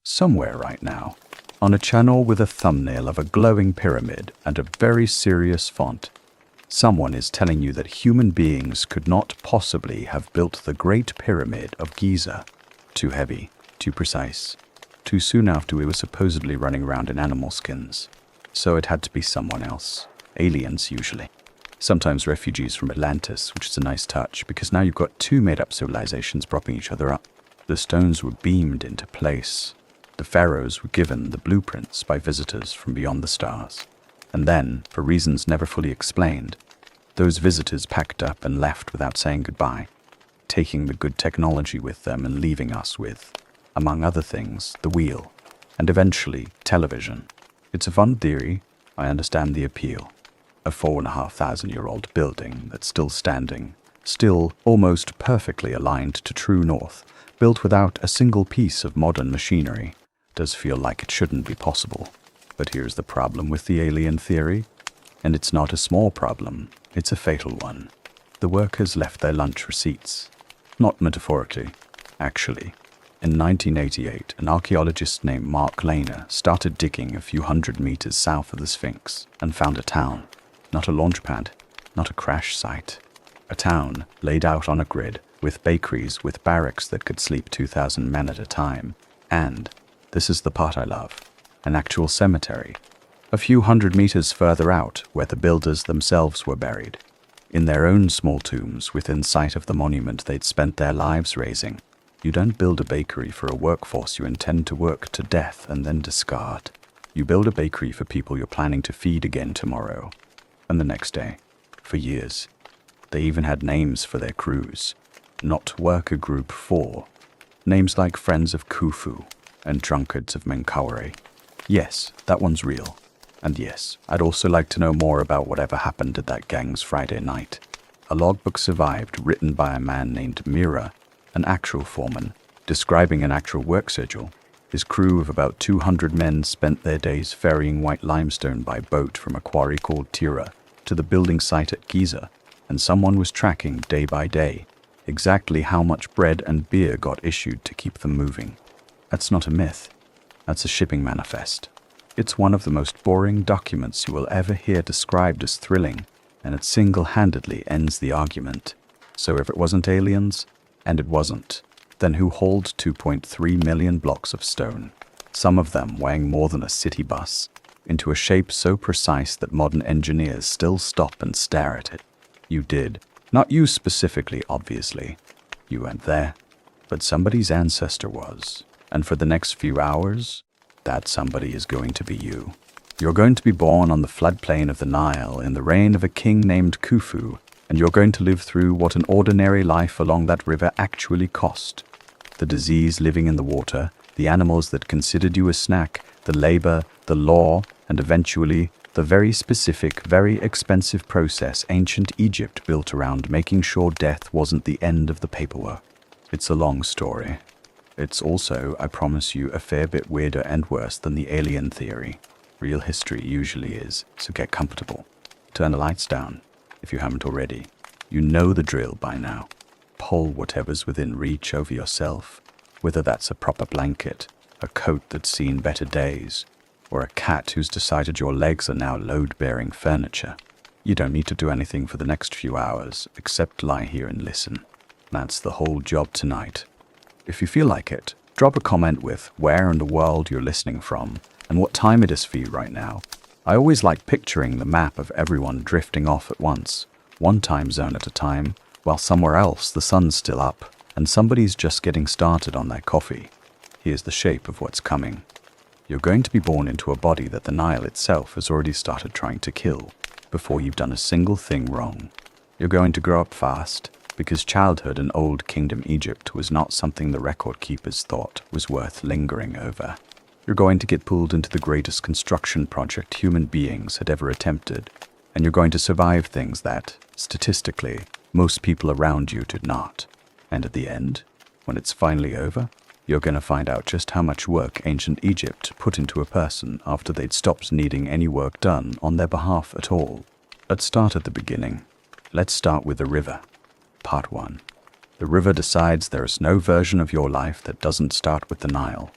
somewhere right now, on a channel with a thumbnail of a glowing pyramid and a very serious font. Someone is telling you that human beings could not possibly have built the Great Pyramid of Giza. Too heavy, too precise, too soon after we were supposedly running around in animal skins. So it had to be someone else. Aliens, usually. Sometimes refugees from Atlantis, which is a nice touch, because now you've got two made-up civilizations propping each other up. The stones were beamed into place. The pharaohs were given the blueprints by visitors from beyond the stars. And then, for reasons never fully explained, those visitors packed up and left without saying goodbye, taking the good technology with them and leaving us with, among other things, the wheel, and eventually television. It's a fun theory. I understand the appeal. A 4,500-year-old building that's still standing, still almost perfectly aligned to true north, built without a single piece of modern machinery, does feel like it shouldn't be possible. But here's the problem with the alien theory, and it's not a small problem, it's a fatal one. The workers left their lunch receipts. Not metaphorically, actually. In 1988, an archaeologist named Mark Lehner started digging a few hundred meters south of the Sphinx and found a town. Not a launch pad, not a crash site. A town laid out on a grid, with bakeries with barracks that could sleep 2,000 men at a time. And, this is the part I love, an actual cemetery. A few hundred meters further out, where the builders themselves were buried, in their own small tombs within sight of the monument they'd spent their lives raising. You don't build a bakery for a workforce you intend to work to death and then discard. You build a bakery for people you're planning to feed again tomorrow, and the next day, for years. They even had names for their crews. Not Worker Group 4. Names like Friends of Khufu and Drunkards of Menkaure. Yes, that one's real. And yes, I'd also like to know more about whatever happened at that gang's Friday night. A logbook survived, written by a man named Mira, an actual foreman, describing an actual work schedule. His crew of about 200 men spent their days ferrying white limestone by boat from a quarry called Tira to the building site at Giza, and someone was tracking day by day exactly how much bread and beer got issued to keep them moving. That's not a myth. That's a shipping manifest. It's one of the most boring documents you will ever hear described as thrilling, and it single-handedly ends the argument. So if it wasn't aliens, and it wasn't, then who hauled 2.3 million blocks of stone, some of them weighing more than a city bus, into a shape so precise that modern engineers still stop and stare at it? You did. Not you specifically, obviously. You weren't there. But somebody's ancestor was. And for the next few hours, that somebody is going to be you. You're going to be born on the floodplain of the Nile in the reign of a king named Khufu, and you're going to live through what an ordinary life along that river actually cost. The disease living in the water, the animals that considered you a snack, the labor, the law, and eventually the very specific, very expensive process ancient Egypt built around making sure death wasn't the end of the paperwork. It's a long story. It's also, I promise you, a fair bit weirder and worse than the alien theory. Real history usually is, so get comfortable. Turn the lights down, if you haven't already. You know the drill by now. Pull whatever's within reach over yourself, whether that's a proper blanket, a coat that's seen better days, or a cat who's decided your legs are now load-bearing furniture. You don't need to do anything for the next few hours, except lie here and listen. That's the whole job tonight. If you feel like it, drop a comment with where in the world you're listening from, and what time it is for you right now. I always like picturing the map of everyone drifting off at once, one time zone at a time, while somewhere else the sun's still up, and somebody's just getting started on their coffee. Here's the shape of what's coming. You're going to be born into a body that the Nile itself has already started trying to kill, before you've done a single thing wrong. You're going to grow up fast, because childhood in Old Kingdom Egypt was not something the record keepers thought was worth lingering over. You're going to get pulled into the greatest construction project human beings had ever attempted, and you're going to survive things that, statistically, most people around you did not. And at the end, when it's finally over, you're going to find out just how much work ancient Egypt put into a person after they'd stopped needing any work done on their behalf at all. Let's start at the beginning. Let's start with the river. Part 1. The river decides there is no version of your life that doesn't start with the Nile.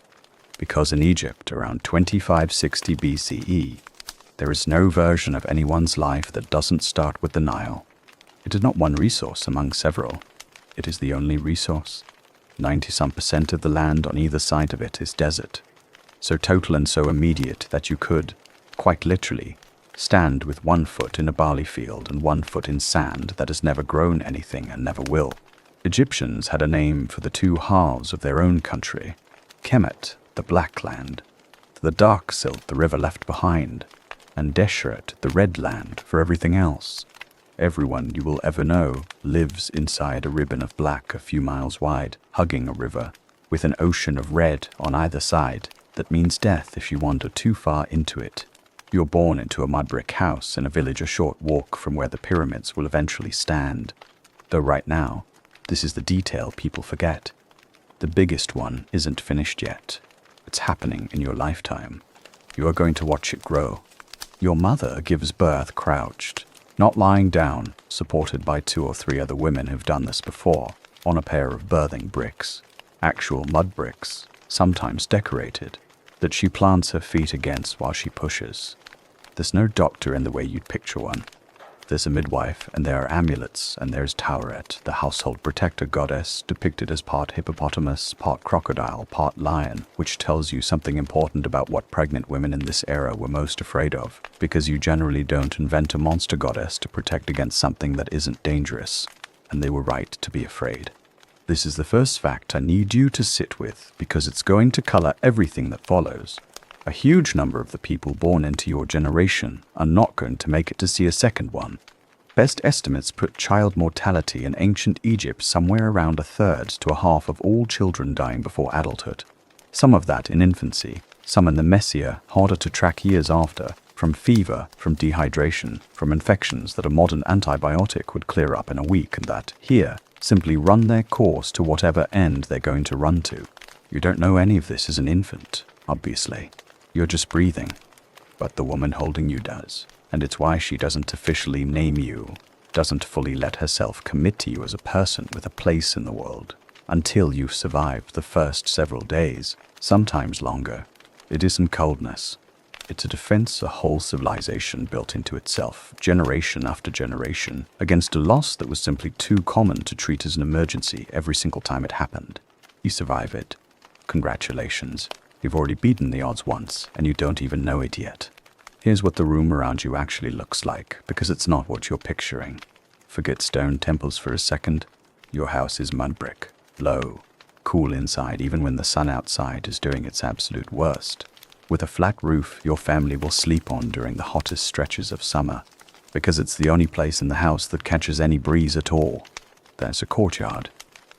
Because in Egypt, around 2560 BCE, there is no version of anyone's life that doesn't start with the Nile. It is not one resource among several. It is the only resource. 90-some% of the land on either side of it is desert, so total and so immediate that you could, quite literally, stand with 1 foot in a barley field and 1 foot in sand that has never grown anything and never will. Egyptians had a name for the 2 halves of their own country: Kemet, the black land, the dark silt the river left behind, and Deshret, the red land, for everything else. Everyone you will ever know lives inside a ribbon of black a few miles wide, hugging a river, with an ocean of red on either side that means death if you wander too far into it. You're born into a mud brick house in a village a short walk from where the pyramids will eventually stand. Though right now, this is the detail people forget. The biggest one isn't finished yet. It's happening in your lifetime. You are going to watch it grow. Your mother gives birth crouched, not lying down, supported by 2 or 3 other women who've done this before, on a pair of birthing bricks, actual mud bricks, sometimes decorated, that she plants her feet against while she pushes. There's no doctor in the way you'd picture one. There's a midwife, and there are amulets, and there's Tauret, the household protector goddess, depicted as part hippopotamus, part crocodile, part lion, which tells you something important about what pregnant women in this era were most afraid of, because you generally don't invent a monster goddess to protect against something that isn't dangerous, and they were right to be afraid. This is the first fact I need you to sit with, because it's going to color everything that follows. A huge number of the people born into your generation are not going to make it to see a second one. Best estimates put child mortality in ancient Egypt somewhere around 1/3 to 1/2 of all children dying before adulthood. Some of that in infancy, some in the messier, harder to track years after, from fever, from dehydration, from infections that a modern antibiotic would clear up in a week, and that, here, simply run their course to whatever end they're going to run to. You don't know any of this as an infant, obviously. You're just breathing. But the woman holding you does, and it's why she doesn't officially name you, doesn't fully let herself commit to you as a person with a place in the world, until you've survived the first several days, sometimes longer. It isn't coldness. It's a defense a whole civilization built into itself, generation after generation, against a loss that was simply too common to treat as an emergency every single time it happened. You survive it. Congratulations. You've already beaten the odds once, and you don't even know it yet. Here's what the room around you actually looks like, because it's not what you're picturing. Forget stone temples for a second. Your house is mud brick, low, cool inside even when the sun outside is doing its absolute worst. With a flat roof your family will sleep on during the hottest stretches of summer, because it's the only place in the house that catches any breeze at all. There's a courtyard.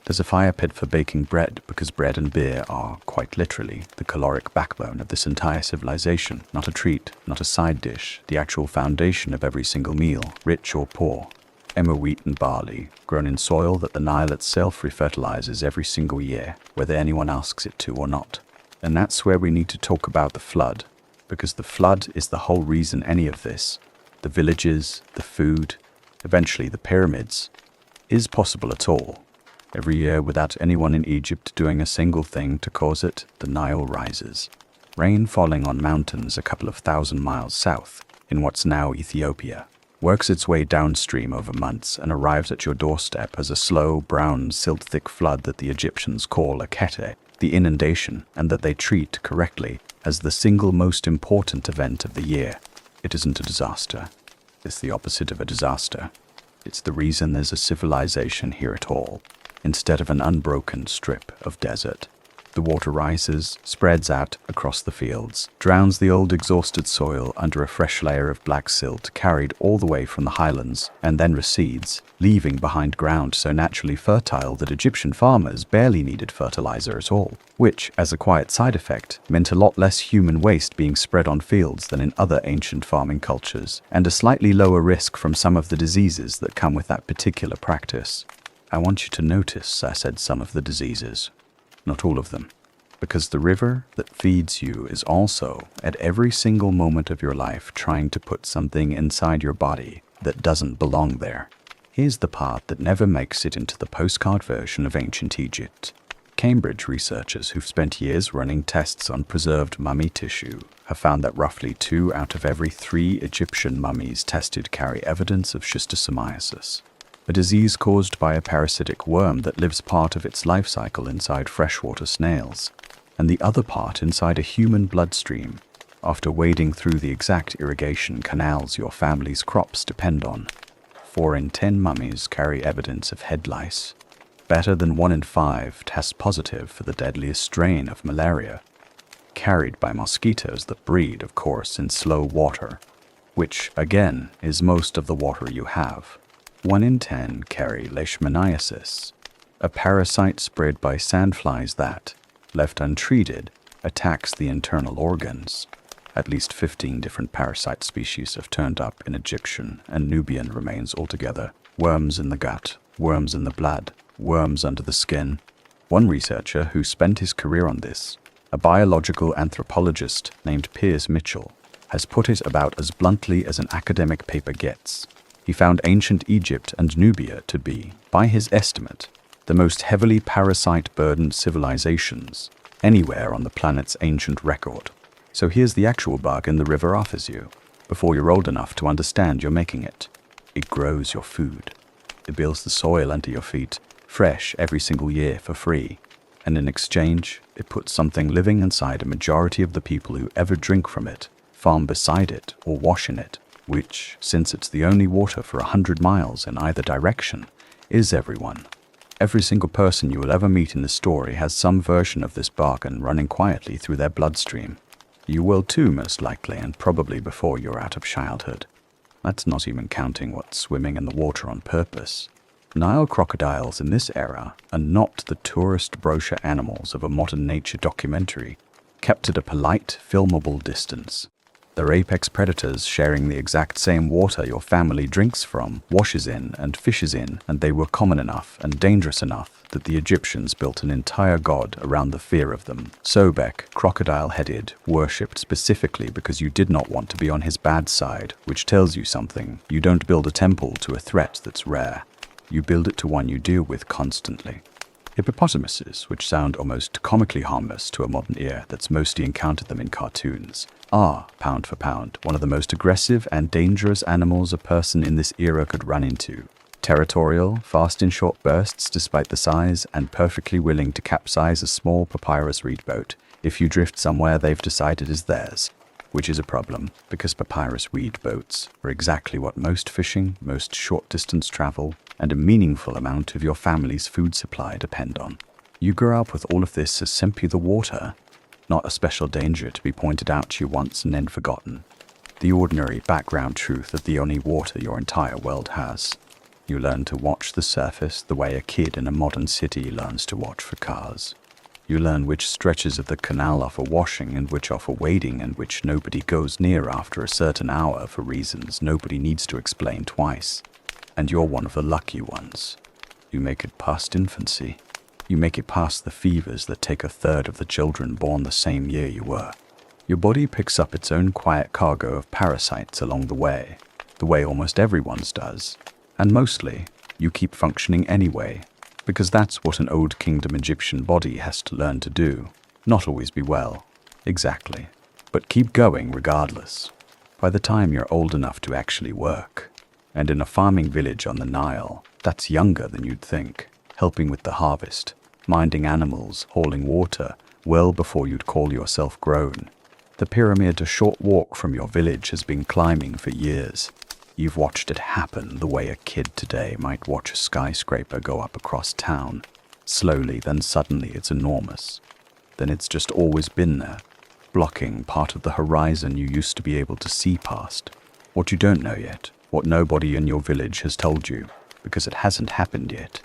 There's a fire pit for baking bread, because bread and beer are, quite literally, the caloric backbone of this entire civilization, not a treat, not a side dish, the actual foundation of every single meal, rich or poor. Emmer wheat and barley, grown in soil that the Nile itself refertilizes every single year, whether anyone asks it to or not. And that's where we need to talk about the flood, because the flood is the whole reason any of this, the villages, the food, eventually the pyramids, is possible at all. Every year, without anyone in Egypt doing a single thing to cause it, the Nile rises. Rain falling on mountains a couple of 1,000 miles south, in what's now Ethiopia, works its way downstream over months and arrives at your doorstep as a slow, brown, silt-thick flood that the Egyptians call a kete, the inundation, and that they treat correctly as the single most important event of the year. It isn't a disaster. It's the opposite of a disaster. It's the reason there's a civilization here at all, instead of an unbroken strip of desert. The water rises, spreads out across the fields, drowns the old exhausted soil under a fresh layer of black silt carried all the way from the highlands, and then recedes, leaving behind ground so naturally fertile that Egyptian farmers barely needed fertilizer at all, which, as a quiet side effect, meant a lot less human waste being spread on fields than in other ancient farming cultures, and a slightly lower risk from some of the diseases that come with that particular practice. I want you to notice I said some of the diseases. Not all of them, because the river that feeds you is also, at every single moment of your life, trying to put something inside your body that doesn't belong there. Here's the part that never makes it into the postcard version of ancient Egypt. Cambridge researchers who've spent years running tests on preserved mummy tissue have found that roughly 2 out of every 3 Egyptian mummies tested carry evidence of schistosomiasis, a disease caused by a parasitic worm that lives part of its life cycle inside freshwater snails, and the other part inside a human bloodstream, after wading through the exact irrigation canals your family's crops depend on. 4 in 10 mummies carry evidence of head lice. Better than 1 in 5 test positive for the deadliest strain of malaria, carried by mosquitoes that breed, of course, in slow water, which, again, is most of the water you have. 1 in 10 carry leishmaniasis, a parasite spread by sandflies that, left untreated, attacks the internal organs. At least 15 different parasite species have turned up in Egyptian and Nubian remains altogether. Worms in the gut, worms in the blood, worms under the skin. One researcher who spent his career on this, a biological anthropologist named Piers Mitchell, has put it about as bluntly as an academic paper gets. He found ancient Egypt and Nubia to be, by his estimate, the most heavily parasite-burdened civilizations anywhere on the planet's ancient record. So here's the actual bug in the river offers you, before you're old enough to understand you're making it. It grows your food. It builds the soil under your feet, fresh every single year for free. And in exchange, it puts something living inside a majority of the people who ever drink from it, farm beside it, or wash in it, which, since it's the only water for 100 miles in either direction, is everyone. Every single person you will ever meet in this story has some version of this bargain running quietly through their bloodstream. You will too, most likely, and probably before you're out of childhood. That's not even counting what's swimming in the water on purpose. Nile crocodiles in this era are not the tourist brochure animals of a modern nature documentary, kept at a polite, filmable distance. They're apex predators sharing the exact same water your family drinks from, washes in, and fishes in, and they were common enough and dangerous enough that the Egyptians built an entire god around the fear of them. Sobek, crocodile-headed, worshipped specifically because you did not want to be on his bad side, which tells you something. You don't build a temple to a threat that's rare. You build it to one you deal with constantly. Hippopotamuses, which sound almost comically harmless to a modern ear that's mostly encountered them in cartoons, are, pound for pound, one of the most aggressive and dangerous animals a person in this era could run into. Territorial, fast in short bursts despite the size, and perfectly willing to capsize a small papyrus reed boat if you drift somewhere they've decided is theirs, which is a problem, because papyrus reed boats are exactly what most fishing, most short-distance travel, and a meaningful amount of your family's food supply depend on. You grow up with all of this as simply the water, not a special danger to be pointed out to you once and then forgotten. The ordinary background truth of the only water your entire world has. You learn to watch the surface the way a kid in a modern city learns to watch for cars. You learn which stretches of the canal offer washing and which offer wading and which nobody goes near after a certain hour for reasons nobody needs to explain twice. And you're one of the lucky ones. You make it past infancy. You make it past the fevers that take 1/3 of the children born the same year you were. Your body picks up its own quiet cargo of parasites along the way almost everyone's does. And mostly, you keep functioning anyway, because that's what an old kingdom Egyptian body has to learn to do. Not always be well, exactly, but keep going regardless. By the time you're old enough to actually work, and in a farming village on the Nile, that's younger than you'd think, helping with the harvest, minding animals, hauling water, well before you'd call yourself grown. The pyramid a short walk from your village has been climbing for years. You've watched it happen the way a kid today might watch a skyscraper go up across town. Slowly, then suddenly it's enormous. Then it's just always been there, blocking part of the horizon you used to be able to see past. What you don't know yet, what nobody in your village has told you, because it hasn't happened yet,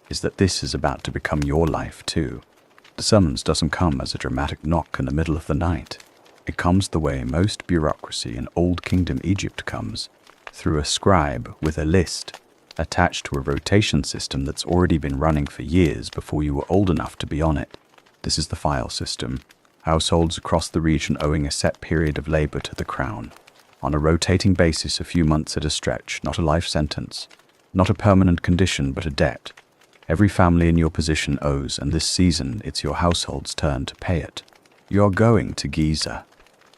is that this is about to become your life too. The summons doesn't come as a dramatic knock in the middle of the night. It comes the way most bureaucracy in Old Kingdom Egypt comes, through a scribe with a list, attached to a rotation system that's already been running for years before you were old enough to be on it. This is the file system, households across the region owing a set period of labor to the crown. On a rotating basis, a few months at a stretch, not a life sentence, not a permanent condition but a debt. Every family in your position owes, and this season it's your household's turn to pay it. You're going to Giza.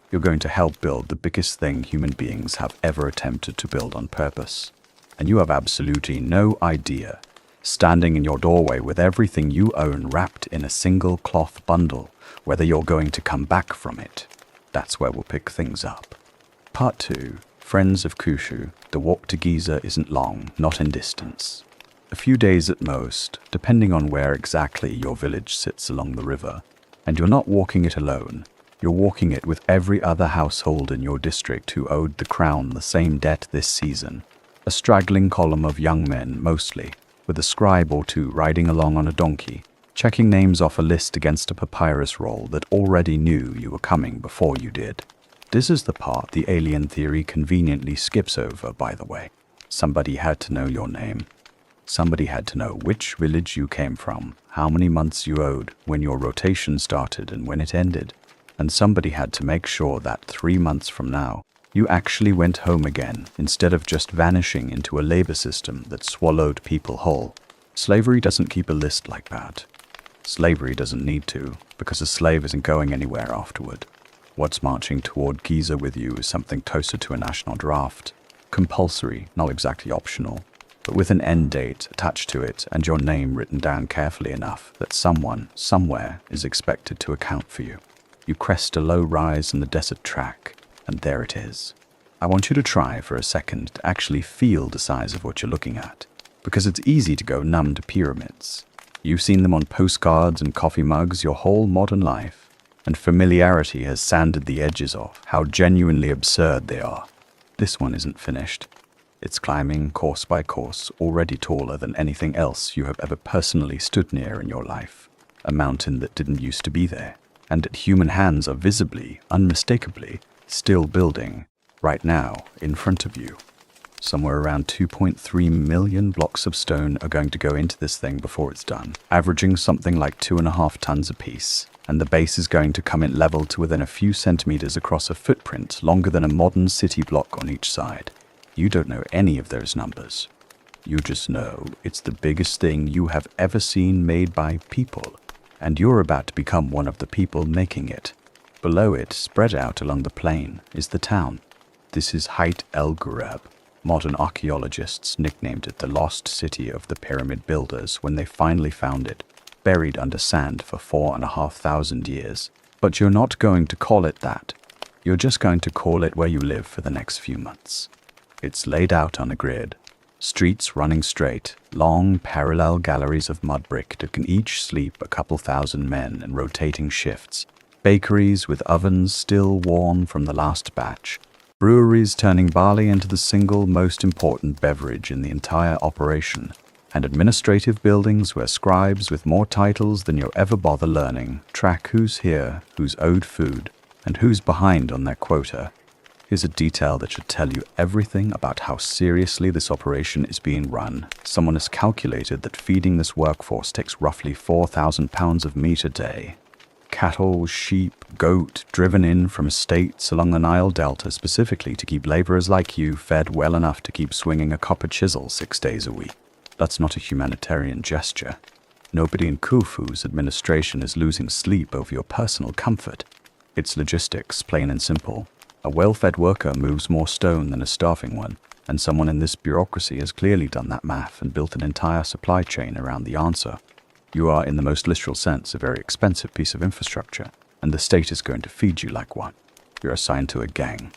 You're going to help build the biggest thing human beings have ever attempted to build on purpose. And you have absolutely no idea, standing in your doorway with everything you own wrapped in a single cloth bundle, whether you're going to come back from it. That's where we'll pick things up. Part 2. Friends of Khushu. The walk to Giza isn't long, not in distance. A few days at most, depending on where exactly your village sits along the river. And you're not walking it alone. You're walking it with every other household in your district who owed the crown the same debt this season. A straggling column of young men, mostly, with a scribe or two riding along on a donkey, checking names off a list against a papyrus roll that already knew you were coming before you did. This is the part the alien theory conveniently skips over, by the way. Somebody had to know your name. Somebody had to know which village you came from, how many months you owed, when your rotation started and when it ended. And somebody had to make sure that 3 months from now, you actually went home again, instead of just vanishing into a labor system that swallowed people whole. Slavery doesn't keep a list like that. Slavery doesn't need to, because a slave isn't going anywhere afterward. What's marching toward Giza with you is something closer to a national draft. Compulsory, not exactly optional, but with an end date attached to it and your name written down carefully enough that someone, somewhere, is expected to account for you. You crest a low rise in the desert track, and there it is. I want you to try for a second to actually feel the size of what you're looking at, because it's easy to go numb to pyramids. You've seen them on postcards and coffee mugs your whole modern life, and familiarity has sanded the edges off how genuinely absurd they are. This one isn't finished. It's climbing course by course, already taller than anything else you have ever personally stood near in your life. A mountain that didn't used to be there, and that human hands are visibly, unmistakably, still building, right now, in front of you. Somewhere around 2.3 million blocks of stone are going to go into this thing before it's done, averaging something like 2.5 tons apiece, and the base is going to come in level to within a few centimeters across a footprint longer than a modern city block on each side. You don't know any of those numbers. You just know it's the biggest thing you have ever seen made by people, and you're about to become one of the people making it. Below it, spread out along the plain, is the town. This is Hayt el Ghurab. Modern archaeologists nicknamed it the lost city of the pyramid builders when they finally found it, buried under sand for 4,500 years. But you're not going to call it that. You're just going to call it where you live for the next few months. It's laid out on a grid. Streets running straight, long parallel galleries of mud brick that can each sleep a couple thousand men in rotating shifts. Bakeries with ovens still warm from the last batch. Breweries turning barley into the single most important beverage in the entire operation. And administrative buildings where scribes with more titles than you'll ever bother learning track who's here, who's owed food, and who's behind on their quota. Here's a detail that should tell you everything about how seriously this operation is being run. Someone has calculated that feeding this workforce takes roughly 4,000 pounds of meat a day. Cattle, sheep, goat, driven in from estates along the Nile Delta specifically to keep laborers like you fed well enough to keep swinging a copper chisel 6 days a week. That's not a humanitarian gesture. Nobody in Khufu's administration is losing sleep over your personal comfort. It's logistics, plain and simple. A well-fed worker moves more stone than a starving one, and someone in this bureaucracy has clearly done that math and built an entire supply chain around the answer. You are, in the most literal sense, a very expensive piece of infrastructure, and the state is going to feed you like one. You're assigned to a gang.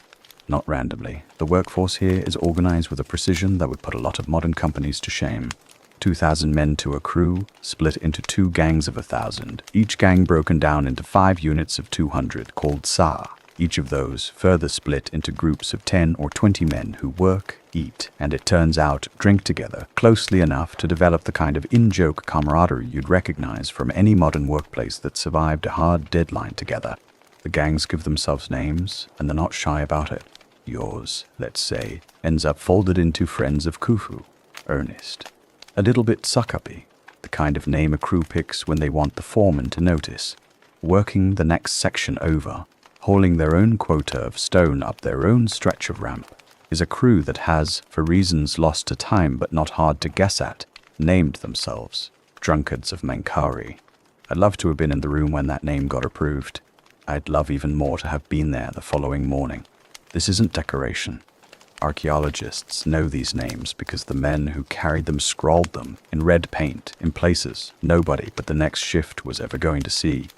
Not randomly. The workforce here is organized with a precision that would put a lot of modern companies to shame. 2,000 men to a crew, split into 2 gangs of 1,000, each gang broken down into 5 units of 200 called Sa. Each of those further split into groups of 10 or 20 men who work, eat, and it turns out drink together closely enough to develop the kind of in-joke camaraderie you'd recognize from any modern workplace that survived a hard deadline together. The gangs give themselves names, and they're not shy about it. Yours, let's say, ends up folded into Friends of Khufu. Ernest. A little bit suck-uppy, the kind of name a crew picks when they want the foreman to notice. Working the next section over, hauling their own quota of stone up their own stretch of ramp, is a crew that has, for reasons lost to time but not hard to guess at, named themselves drunkards of Menkaure. I'd love to have been in the room when that name got approved. I'd love even more to have been there the following morning. This isn't decoration. Archaeologists know these names because the men who carried them scrawled them in red paint in places nobody but the next shift was ever going to see.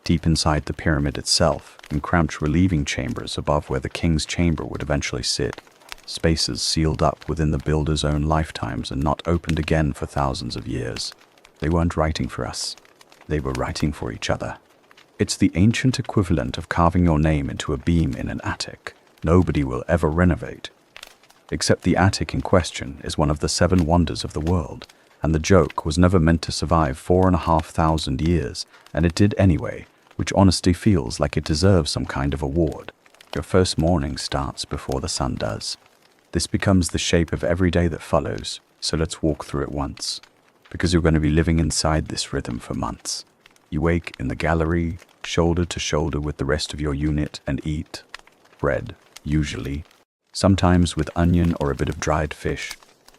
Deep inside the pyramid itself, in cramped relieving chambers above where the king's chamber would eventually sit, spaces sealed up within the builder's own lifetimes and not opened again for thousands of years. They weren't writing for us. They were writing for each other. It's the ancient equivalent of carving your name into a beam in an attic nobody will ever renovate. Except the attic in question is one of the 7 wonders of the world, and the joke was never meant to survive 4,500 years, and it did anyway, which honestly feels like it deserves some kind of award. Your first morning starts before the sun does. This becomes the shape of every day that follows, so let's walk through it once, because you're going to be living inside this rhythm for months. You wake in the gallery, shoulder to shoulder with the rest of your unit, and eat bread, usually, sometimes with onion or a bit of dried fish,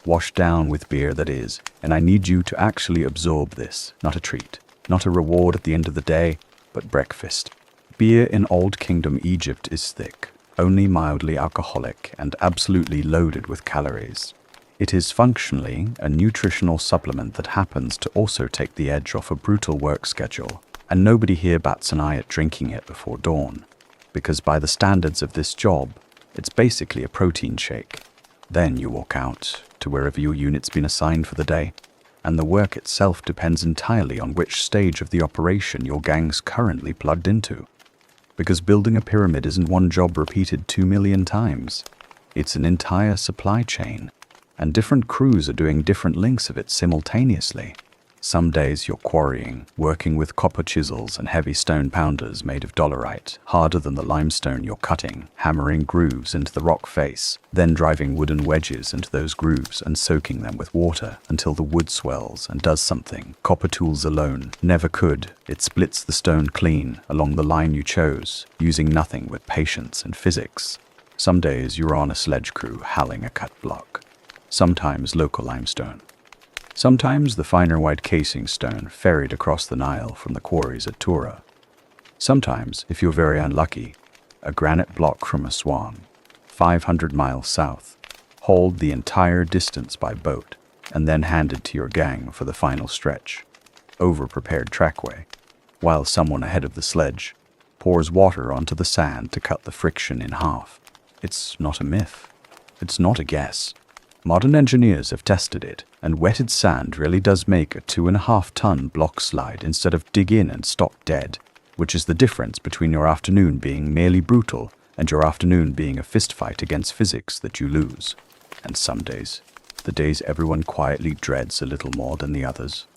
washed down with beer that is, and I need you to actually absorb this, not a treat, not a reward at the end of the day, but breakfast. Beer in Old Kingdom Egypt is thick, only mildly alcoholic, and absolutely loaded with calories. It is functionally a nutritional supplement that happens to also take the edge off a brutal work schedule, and nobody here bats an eye at drinking it before dawn, because by the standards of this job, it's basically a protein shake. Then you walk out to wherever your unit's been assigned for the day, and the work itself depends entirely on which stage of the operation your gang's currently plugged into. Because building a pyramid isn't one job repeated 2 million times. It's an entire supply chain, and different crews are doing different lengths of it simultaneously. Some days you're quarrying, working with copper chisels and heavy stone pounders made of dolerite, harder than the limestone you're cutting, hammering grooves into the rock face, then driving wooden wedges into those grooves and soaking them with water until the wood swells and does something copper tools alone never could. It splits the stone clean along the line you chose, using nothing but patience and physics. Some days you're on a sledge crew hauling a cut block. Sometimes local limestone. Sometimes the finer white casing stone ferried across the Nile from the quarries at Tura. Sometimes, if you're very unlucky, a granite block from Aswan, 500 miles south, hauled the entire distance by boat and then handed to your gang for the final stretch, over-prepared trackway, while someone ahead of the sledge pours water onto the sand to cut the friction in half. It's not a myth. It's not a guess. Modern engineers have tested it, and wetted sand really does make a 2.5-ton block slide instead of dig in and stop dead, which is the difference between your afternoon being merely brutal and your afternoon being a fistfight against physics that you lose. And some days, the days everyone quietly dreads a little more than the others,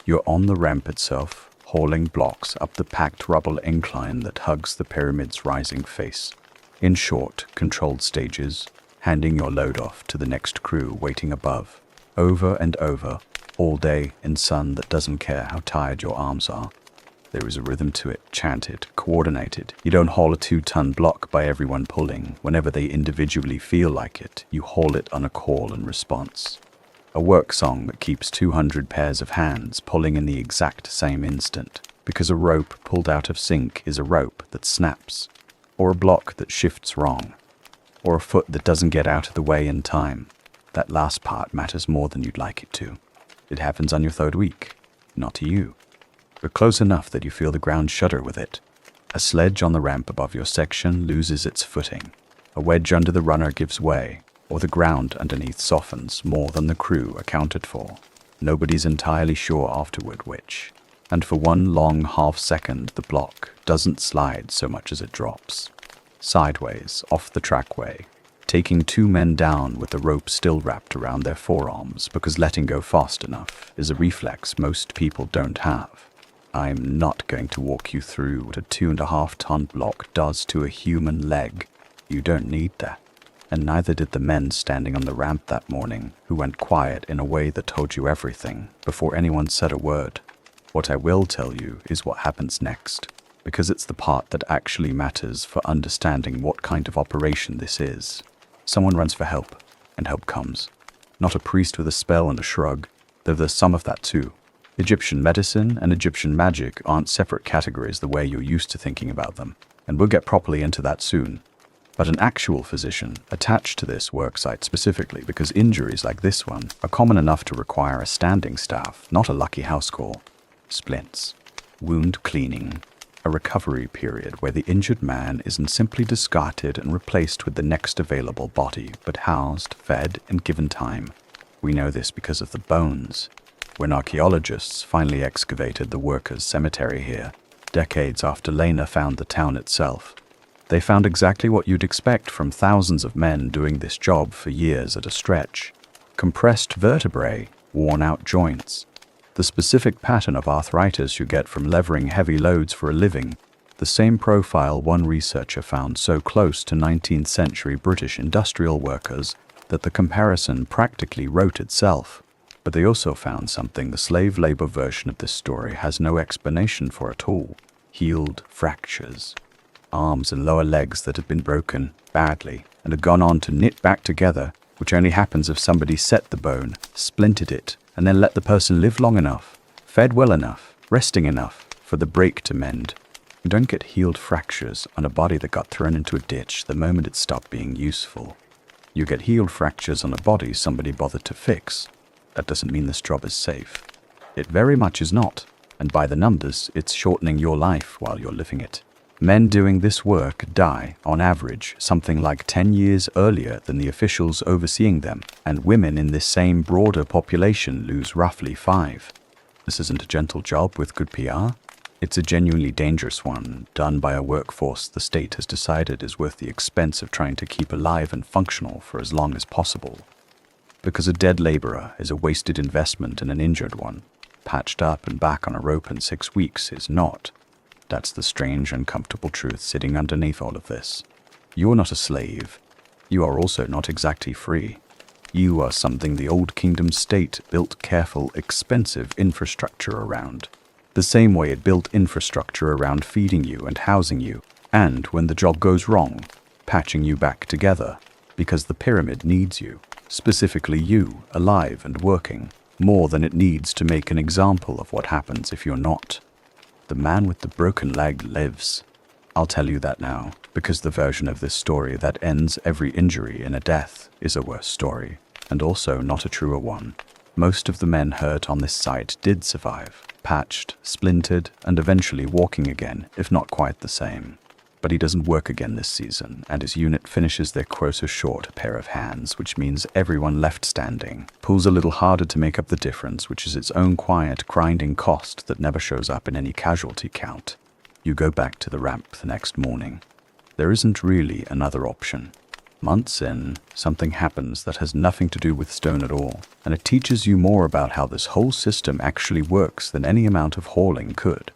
you're on the ramp itself, hauling blocks up the packed rubble incline that hugs the pyramid's rising face. In short, controlled stages, handing your load off to the next crew waiting above, over and over, all day in sun that doesn't care how tired your arms are. There is a rhythm to it, chanted, coordinated. You don't haul a 2-ton block by everyone pulling whenever they individually feel like it. You haul it on a call and response. A work song that keeps 200 pairs of hands pulling in the exact same instant, because a rope pulled out of sync is a rope that snaps, or a block that shifts wrong, or a foot that doesn't get out of the way in time. That last part matters more than you'd like it to. It happens on your 3rd week, not to you, but close enough that you feel the ground shudder with it. A sledge on the ramp above your section loses its footing. A wedge under the runner gives way, or the ground underneath softens more than the crew accounted for. Nobody's entirely sure afterward which. And for one long half-second, the block doesn't slide so much as it drops sideways off the trackway, taking 2 men down with the rope still wrapped around their forearms because letting go fast enough is a reflex most people don't have. I'm not going to walk you through what a 2.5-ton block does to a human leg. You don't need that. And neither did the men standing on the ramp that morning, who went quiet in a way that told you everything before anyone said a word. What I will tell you is what happens next, because it's the part that actually matters for understanding what kind of operation this is. Someone runs for help, and help comes. Not a priest with a spell and a shrug, though there's some of that too. Egyptian medicine and Egyptian magic aren't separate categories the way you're used to thinking about them, and we'll get properly into that soon. But an actual physician attached to this worksite specifically because injuries like this one are common enough to require a standing staff, not a lucky house call. Splints, wound cleaning, a recovery period where the injured man isn't simply discarded and replaced with the next available body, but housed, fed, and given time. We know this because of the bones. When archaeologists finally excavated the workers' cemetery here, decades after Lena found the town itself, they found exactly what you'd expect from thousands of men doing this job for years at a stretch. Compressed vertebrae, worn-out joints, the specific pattern of arthritis you get from levering heavy loads for a living, the same profile one researcher found so close to 19th century British industrial workers that the comparison practically wrote itself. But they also found something the slave labor version of this story has no explanation for at all: healed fractures. Arms and lower legs that had been broken badly and had gone on to knit back together, which only happens if somebody set the bone, splintered it, and then let the person live long enough, fed well enough, resting enough for the break to mend. You don't get healed fractures on a body that got thrown into a ditch the moment it stopped being useful. You get healed fractures on a body somebody bothered to fix. That doesn't mean this job is safe. It very much is not, and by the numbers, it's shortening your life while you're living it. Men doing this work die, on average, something like 10 years earlier than the officials overseeing them, and women in this same broader population lose roughly 5. This isn't a gentle job with good PR. It's a genuinely dangerous one, done by a workforce the state has decided is worth the expense of trying to keep alive and functional for as long as possible. Because a dead laborer is a wasted investment in an injured one, patched up and back on a rope in 6 weeks is not. That's the strange, uncomfortable truth sitting underneath all of this. You're not a slave. You are also not exactly free. You are something the Old Kingdom state built careful, expensive infrastructure around. The same way it built infrastructure around feeding you and housing you, and when the job goes wrong, patching you back together, because the pyramid needs you, specifically you, alive and working, more than it needs to make an example of what happens if you're not. The man with the broken leg lives. I'll tell you that now, because the version of this story that ends every injury in a death is a worse story, and also not a truer one. Most of the men hurt on this site did survive, patched, splintered, and eventually walking again, if not quite the same. But he doesn't work again this season, and his unit finishes their quota short a pair of hands, which means everyone left standing pulls a little harder to make up the difference, which is its own quiet, grinding cost that never shows up in any casualty count. You go back to the ramp the next morning. There isn't really another option. Months in, something happens that has nothing to do with stone at all, and it teaches you more about how this whole system actually works than any amount of hauling could.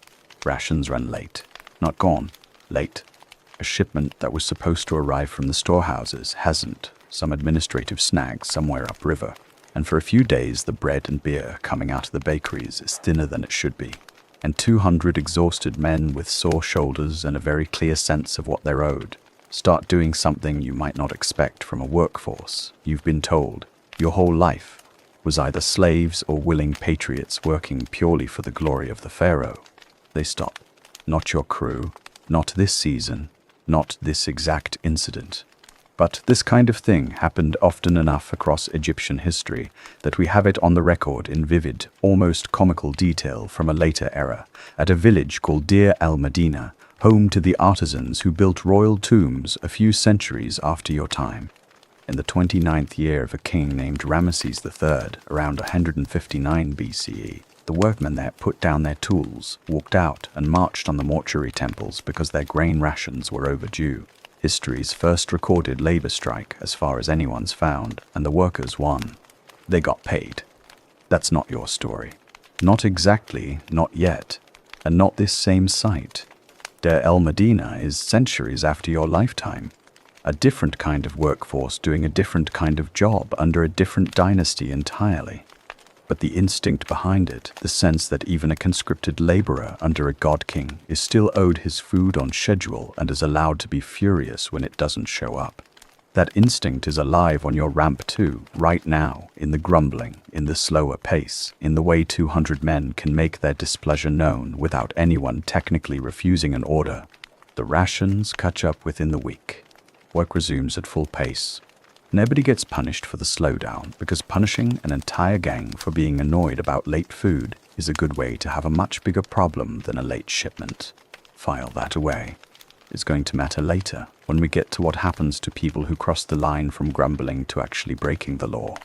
Rations run late. Not gone. Late. A shipment that was supposed to arrive from the storehouses hasn't, some administrative snag somewhere upriver, and for a few days the bread and beer coming out of the bakeries is thinner than it should be, and 200 exhausted men with sore shoulders and a very clear sense of what they're owed start doing something you might not expect from a workforce you've been told your whole life was either slaves or willing patriots working purely for the glory of the pharaoh. They stop. Not your crew, not this season, not this exact incident. But this kind of thing happened often enough across Egyptian history that we have it on the record in vivid, almost comical detail from a later era, at a village called Deir el-Medina, home to the artisans who built royal tombs a few centuries after your time. In the 29th year of a king named Ramesses III, around 159 BCE, the workmen there put down their tools, walked out, and marched on the mortuary temples because their grain rations were overdue. History's first recorded labor strike, as far as anyone's found, and the workers won. They got paid. That's not your story. Not exactly, not yet, and not this same site. Deir el-Medina is centuries after your lifetime. A different kind of workforce doing a different kind of job under a different dynasty entirely. But the instinct behind it, the sense that even a conscripted laborer under a god king is still owed his food on schedule and is allowed to be furious when it doesn't show up. That instinct is alive on your ramp too, right now, in the grumbling, in the slower pace, in the way 200 men can make their displeasure known without anyone technically refusing an order. The rations catch up within the week. Work resumes at full pace. Nobody gets punished for the slowdown, because punishing an entire gang for being annoyed about late food is a good way to have a much bigger problem than a late shipment. File that away. It's going to matter later, when we get to what happens to people who cross the line from grumbling to actually breaking the law.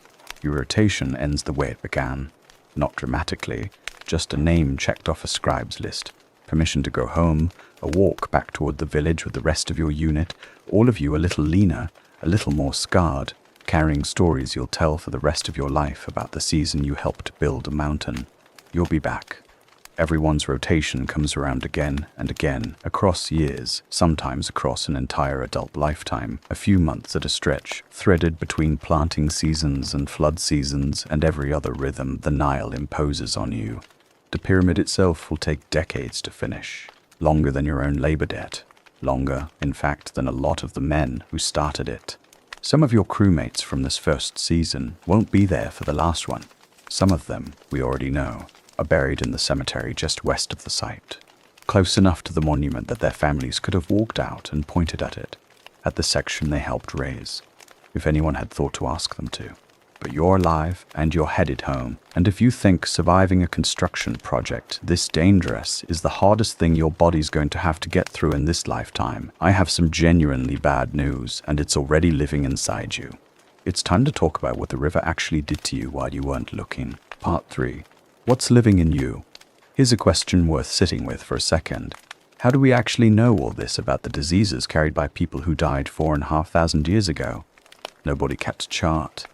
Your rotation ends the way it began. Not dramatically, just a name checked off a scribe's list. Permission to go home, a walk back toward the village with the rest of your unit, all of you a little leaner, a little more scarred, carrying stories you'll tell for the rest of your life about the season you helped build a mountain. You'll be back. Everyone's rotation comes around again and again, across years, sometimes across an entire adult lifetime, a few months at a stretch, threaded between planting seasons and flood seasons and every other rhythm the Nile imposes on you. The pyramid itself will take decades to finish, longer than your own labor debt, longer, in fact, than a lot of the men who started it. Some of your crewmates from this first season won't be there for the last one. Some of them, we already know, are buried in the cemetery just west of the site, close enough to the monument that their families could have walked out and pointed at it, at the section they helped raise, if anyone had thought to ask them to. But you're alive and you're headed home, and if you think surviving a construction project this dangerous is the hardest thing your body's going to have to get through in this lifetime, I have some genuinely bad news, and it's already living inside you. It's time to talk about what the river actually did to you while you weren't looking. Part 3. What's living in you? Here's a question worth sitting with for a second. How do we actually know all this about the diseases carried by people who died 4,500 years ago? Nobody kept a chart.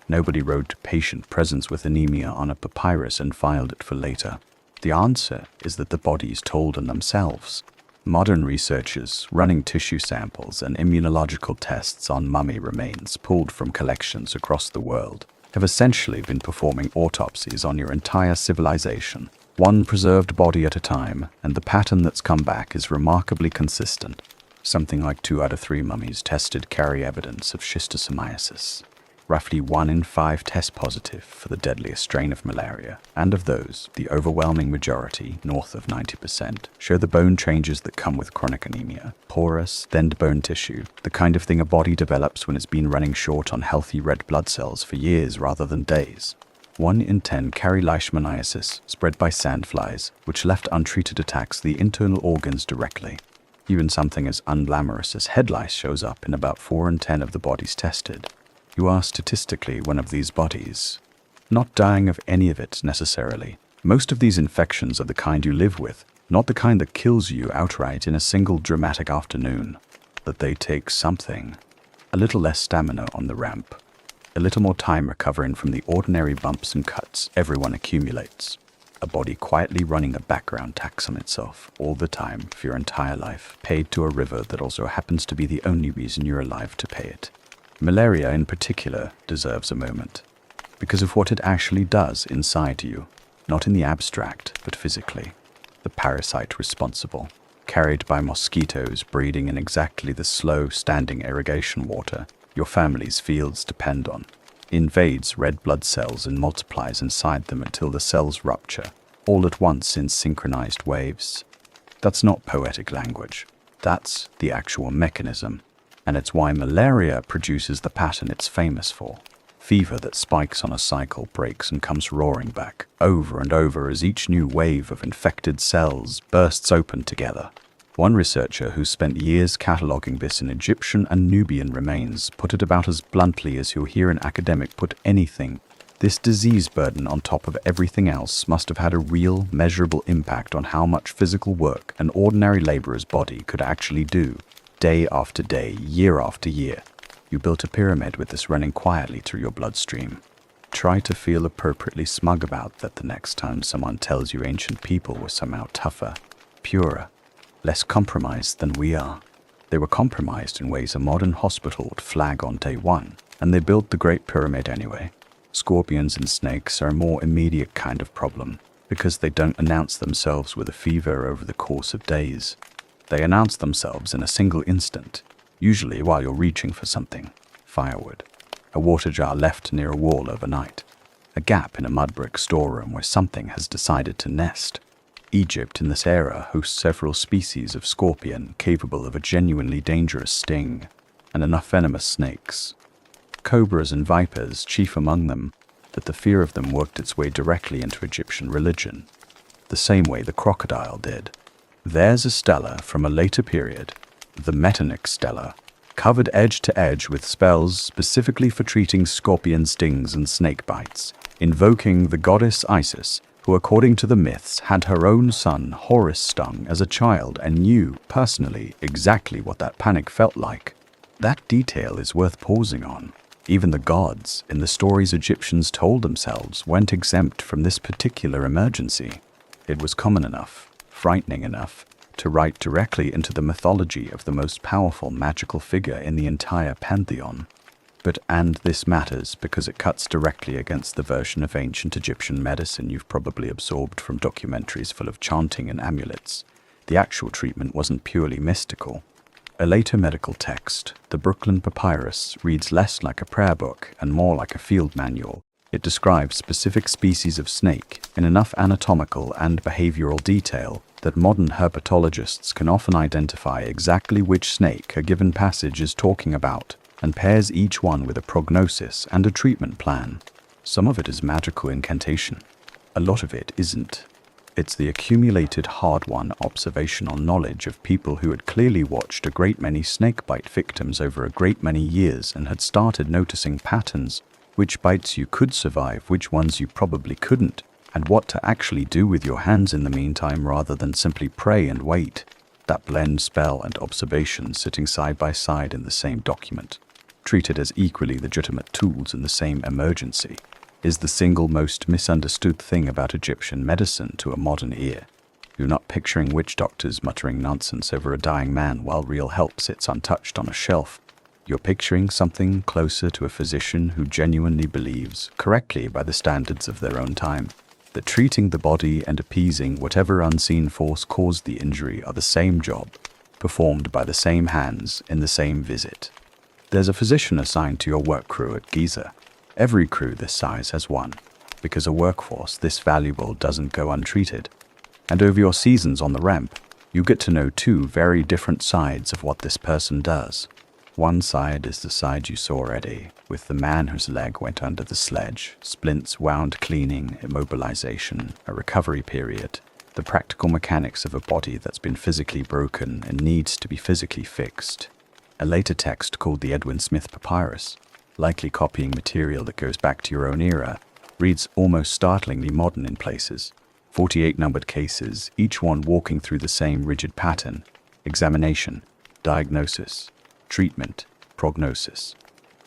Nobody wrote patient presence with anemia on a papyrus and filed it for later. The answer is that the bodies told on themselves. Modern researchers, running tissue samples and immunological tests on mummy remains pulled from collections across the world, have essentially been performing autopsies on your entire civilization, one preserved body at a time, and the pattern that's come back is remarkably consistent. Something like 2 out of 3 mummies tested carry evidence of schistosomiasis. Roughly 1 in 5 test positive for the deadliest strain of malaria, and of those, the overwhelming majority, north of 90%, show the bone changes that come with chronic anemia. Porous, thinned bone tissue, the kind of thing a body develops when it's been running short on healthy red blood cells for years rather than days. 1 in 10 carry leishmaniasis, spread by sandflies, which left untreated attacks the internal organs directly. Even something as unglamorous as head lice shows up in about 4 in 10 of the bodies tested. You are statistically one of these bodies, not dying of any of it necessarily. Most of these infections are the kind you live with, not the kind that kills you outright in a single dramatic afternoon. That they take something. A little less stamina on the ramp. A little more time recovering from the ordinary bumps and cuts everyone accumulates. A body quietly running a background tax on itself all the time for your entire life, paid to a river that also happens to be the only reason you're alive to pay it. Malaria in particular deserves a moment, because of what it actually does inside you, not in the abstract, but physically. The parasite responsible, carried by mosquitoes breeding in exactly the slow, standing irrigation water your family's fields depend on, invades red blood cells and multiplies inside them until the cells rupture, all at once in synchronized waves. That's not poetic language. That's the actual mechanism. And it's why malaria produces the pattern it's famous for. Fever that spikes on a cycle breaks and comes roaring back, over and over as each new wave of infected cells bursts open together. One researcher who spent years cataloguing this in Egyptian and Nubian remains put it about as bluntly as you'll hear an academic put anything. This disease burden on top of everything else must have had a real, measurable impact on how much physical work an ordinary laborer's body could actually do. Day after day, year after year, you built a pyramid with this running quietly through your bloodstream. Try to feel appropriately smug about that the next time someone tells you ancient people were somehow tougher, purer, less compromised than we are. They were compromised in ways a modern hospital would flag on day 1, and they built the Great Pyramid anyway. Scorpions and snakes are a more immediate kind of problem, because they don't announce themselves with a fever over the course of days. They announce themselves in a single instant, usually while you're reaching for something. firewood, a water jar left near a wall overnight, a gap in a mud brick storeroom where something has decided to nest. Egypt in this era hosts several species of scorpion capable of a genuinely dangerous sting, and enough venomous snakes, cobras and vipers chief among them, that the fear of them worked its way directly into Egyptian religion, the same way the crocodile did. There's a stela from a later period, the Metonic stela, covered edge to edge with spells specifically for treating scorpion stings and snake bites, invoking the goddess Isis, who according to the myths had her own son Horus stung as a child and knew, personally, exactly what that panic felt like. That detail is worth pausing on. Even the gods, in the stories Egyptians told themselves, weren't exempt from this particular emergency. It was common enough, frightening enough, to write directly into the mythology of the most powerful magical figure in the entire pantheon. And this matters because it cuts directly against the version of ancient Egyptian medicine you've probably absorbed from documentaries full of chanting and amulets. The actual treatment wasn't purely mystical. A later medical text, the Brooklyn Papyrus, reads less like a prayer book and more like a field manual. It describes specific species of snake in enough anatomical and behavioral detail that modern herpetologists can often identify exactly which snake a given passage is talking about, and pairs each one with a prognosis and a treatment plan. Some of it is magical incantation. A lot of it isn't. It's the accumulated hard-won observational knowledge of people who had clearly watched a great many snakebite victims over a great many years and had started noticing patterns, which bites you could survive, which ones you probably couldn't, and what to actually do with your hands in the meantime rather than simply pray and wait. That blend spell and observation sitting side by side in the same document, treated as equally legitimate tools in the same emergency, is the single most misunderstood thing about Egyptian medicine to a modern ear. You're not picturing witch doctors muttering nonsense over a dying man while real help sits untouched on a shelf. You're picturing something closer to a physician who genuinely believes, correctly by the standards of their own time, that treating the body and appeasing whatever unseen force caused the injury are the same job, performed by the same hands in the same visit. There's a physician assigned to your work crew at Giza. Every crew this size has one, because a workforce this valuable doesn't go untreated. And over your seasons on the ramp, you get to know two very different sides of what this person does. One side is the side you saw already, with the man whose leg went under the sledge, splints wound cleaning, immobilization, a recovery period, the practical mechanics of a body that's been physically broken and needs to be physically fixed. A later text called the Edwin Smith Papyrus, likely copying material that goes back to your own era, reads almost startlingly modern in places. 48 numbered cases, each one walking through the same rigid pattern: examination, diagnosis, treatment, prognosis.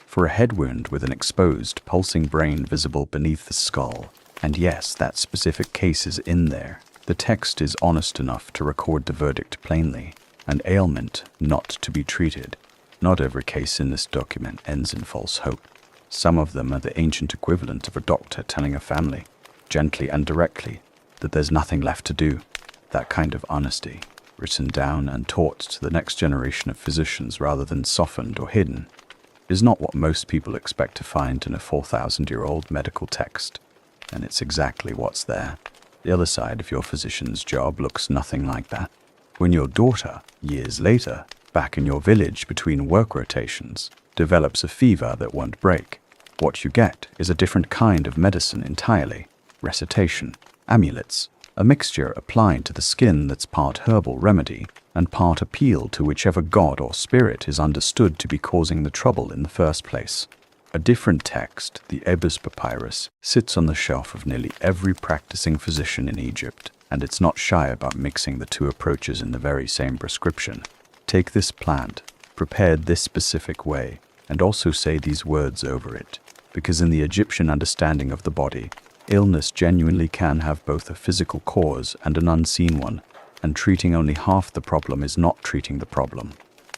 For a head wound with an exposed, pulsing brain visible beneath the skull, and yes, that specific case is in there, the text is honest enough to record the verdict plainly: an ailment not to be treated. Not every case in this document ends in false hope. Some of them are the ancient equivalent of a doctor telling a family, gently and directly, that there's nothing left to do. That kind of honesty, written down and taught to the next generation of physicians rather than softened or hidden, is not what most people expect to find in a 4,000-year-old medical text. And it's exactly what's there. The other side of your physician's job looks nothing like that. When your daughter, years later, back in your village between work rotations, develops a fever that won't break, what you get is a different kind of medicine entirely. Recitation, amulets, a mixture applied to the skin that's part herbal remedy and part appeal to whichever god or spirit is understood to be causing the trouble in the first place. A different text, the Ebers Papyrus, sits on the shelf of nearly every practicing physician in Egypt, and it's not shy about mixing the two approaches in the very same prescription. Take this plant, prepared this specific way, and also say these words over it, because in the Egyptian understanding of the body, illness genuinely can have both a physical cause and an unseen one, and treating only half the problem is not treating the problem.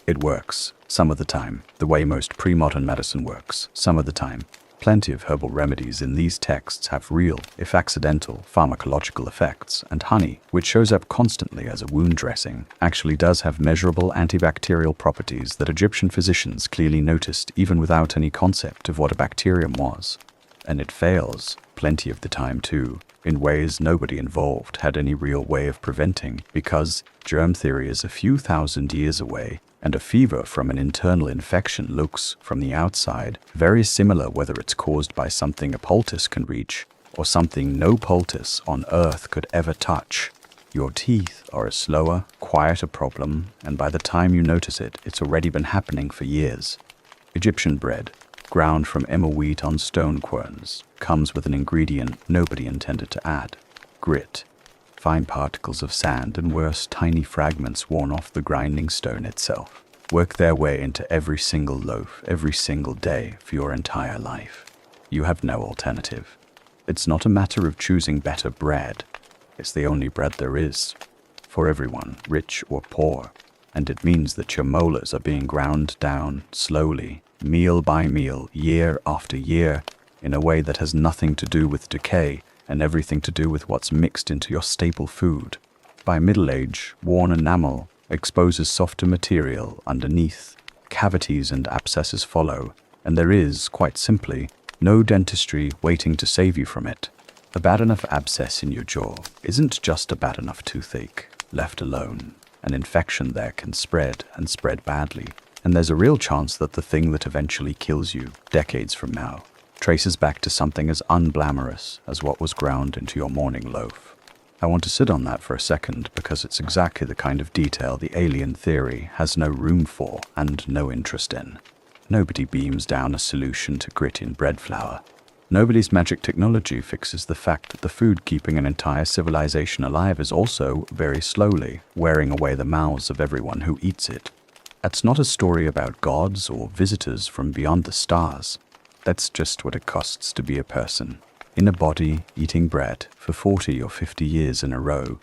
It works, some of the time, the way most pre-modern medicine works, some of the time, Plenty of herbal remedies in these texts have real, if accidental, pharmacological effects, and honey, which shows up constantly as a wound dressing, actually does have measurable antibacterial properties that Egyptian physicians clearly noticed even without any concept of what a bacterium was. And it fails, plenty of the time too, in ways nobody involved had any real way of preventing, because germ theory is a few thousand years away, and a fever from an internal infection looks, from the outside, very similar whether it's caused by something a poultice can reach, or something no poultice on earth could ever touch. Your teeth are a slower, quieter problem, and by the time you notice it, it's already been happening for years. Egyptian bread, ground from emmer wheat on stone querns, comes with an ingredient nobody intended to add: grit. Fine particles of sand and worse, tiny fragments worn off the grinding stone itself work their way into every single loaf, every single day for your entire life. You have no alternative. It's not a matter of choosing better bread. It's the only bread there is, for everyone, rich or poor, and it means that your molars are being ground down slowly, meal by meal, year after year, in a way that has nothing to do with decay and everything to do with what's mixed into your staple food. By middle age, worn enamel exposes softer material underneath, cavities and abscesses follow, and there is, quite simply, no dentistry waiting to save you from it. A bad enough abscess in your jaw isn't just a bad enough toothache. Left alone, an infection there can spread and spread badly, and there's a real chance that the thing that eventually kills you, decades from now, traces back to something as unglamorous as what was ground into your morning loaf. I want to sit on that for a second because it's exactly the kind of detail the alien theory has no room for and no interest in. Nobody beams down a solution to grit in bread flour. Nobody's magic technology fixes the fact that the food keeping an entire civilization alive is also, very slowly, wearing away the mouths of everyone who eats it. That's not a story about gods or visitors from beyond the stars. That's just what it costs to be a person, in a body, eating bread for 40 or 50 years in a row.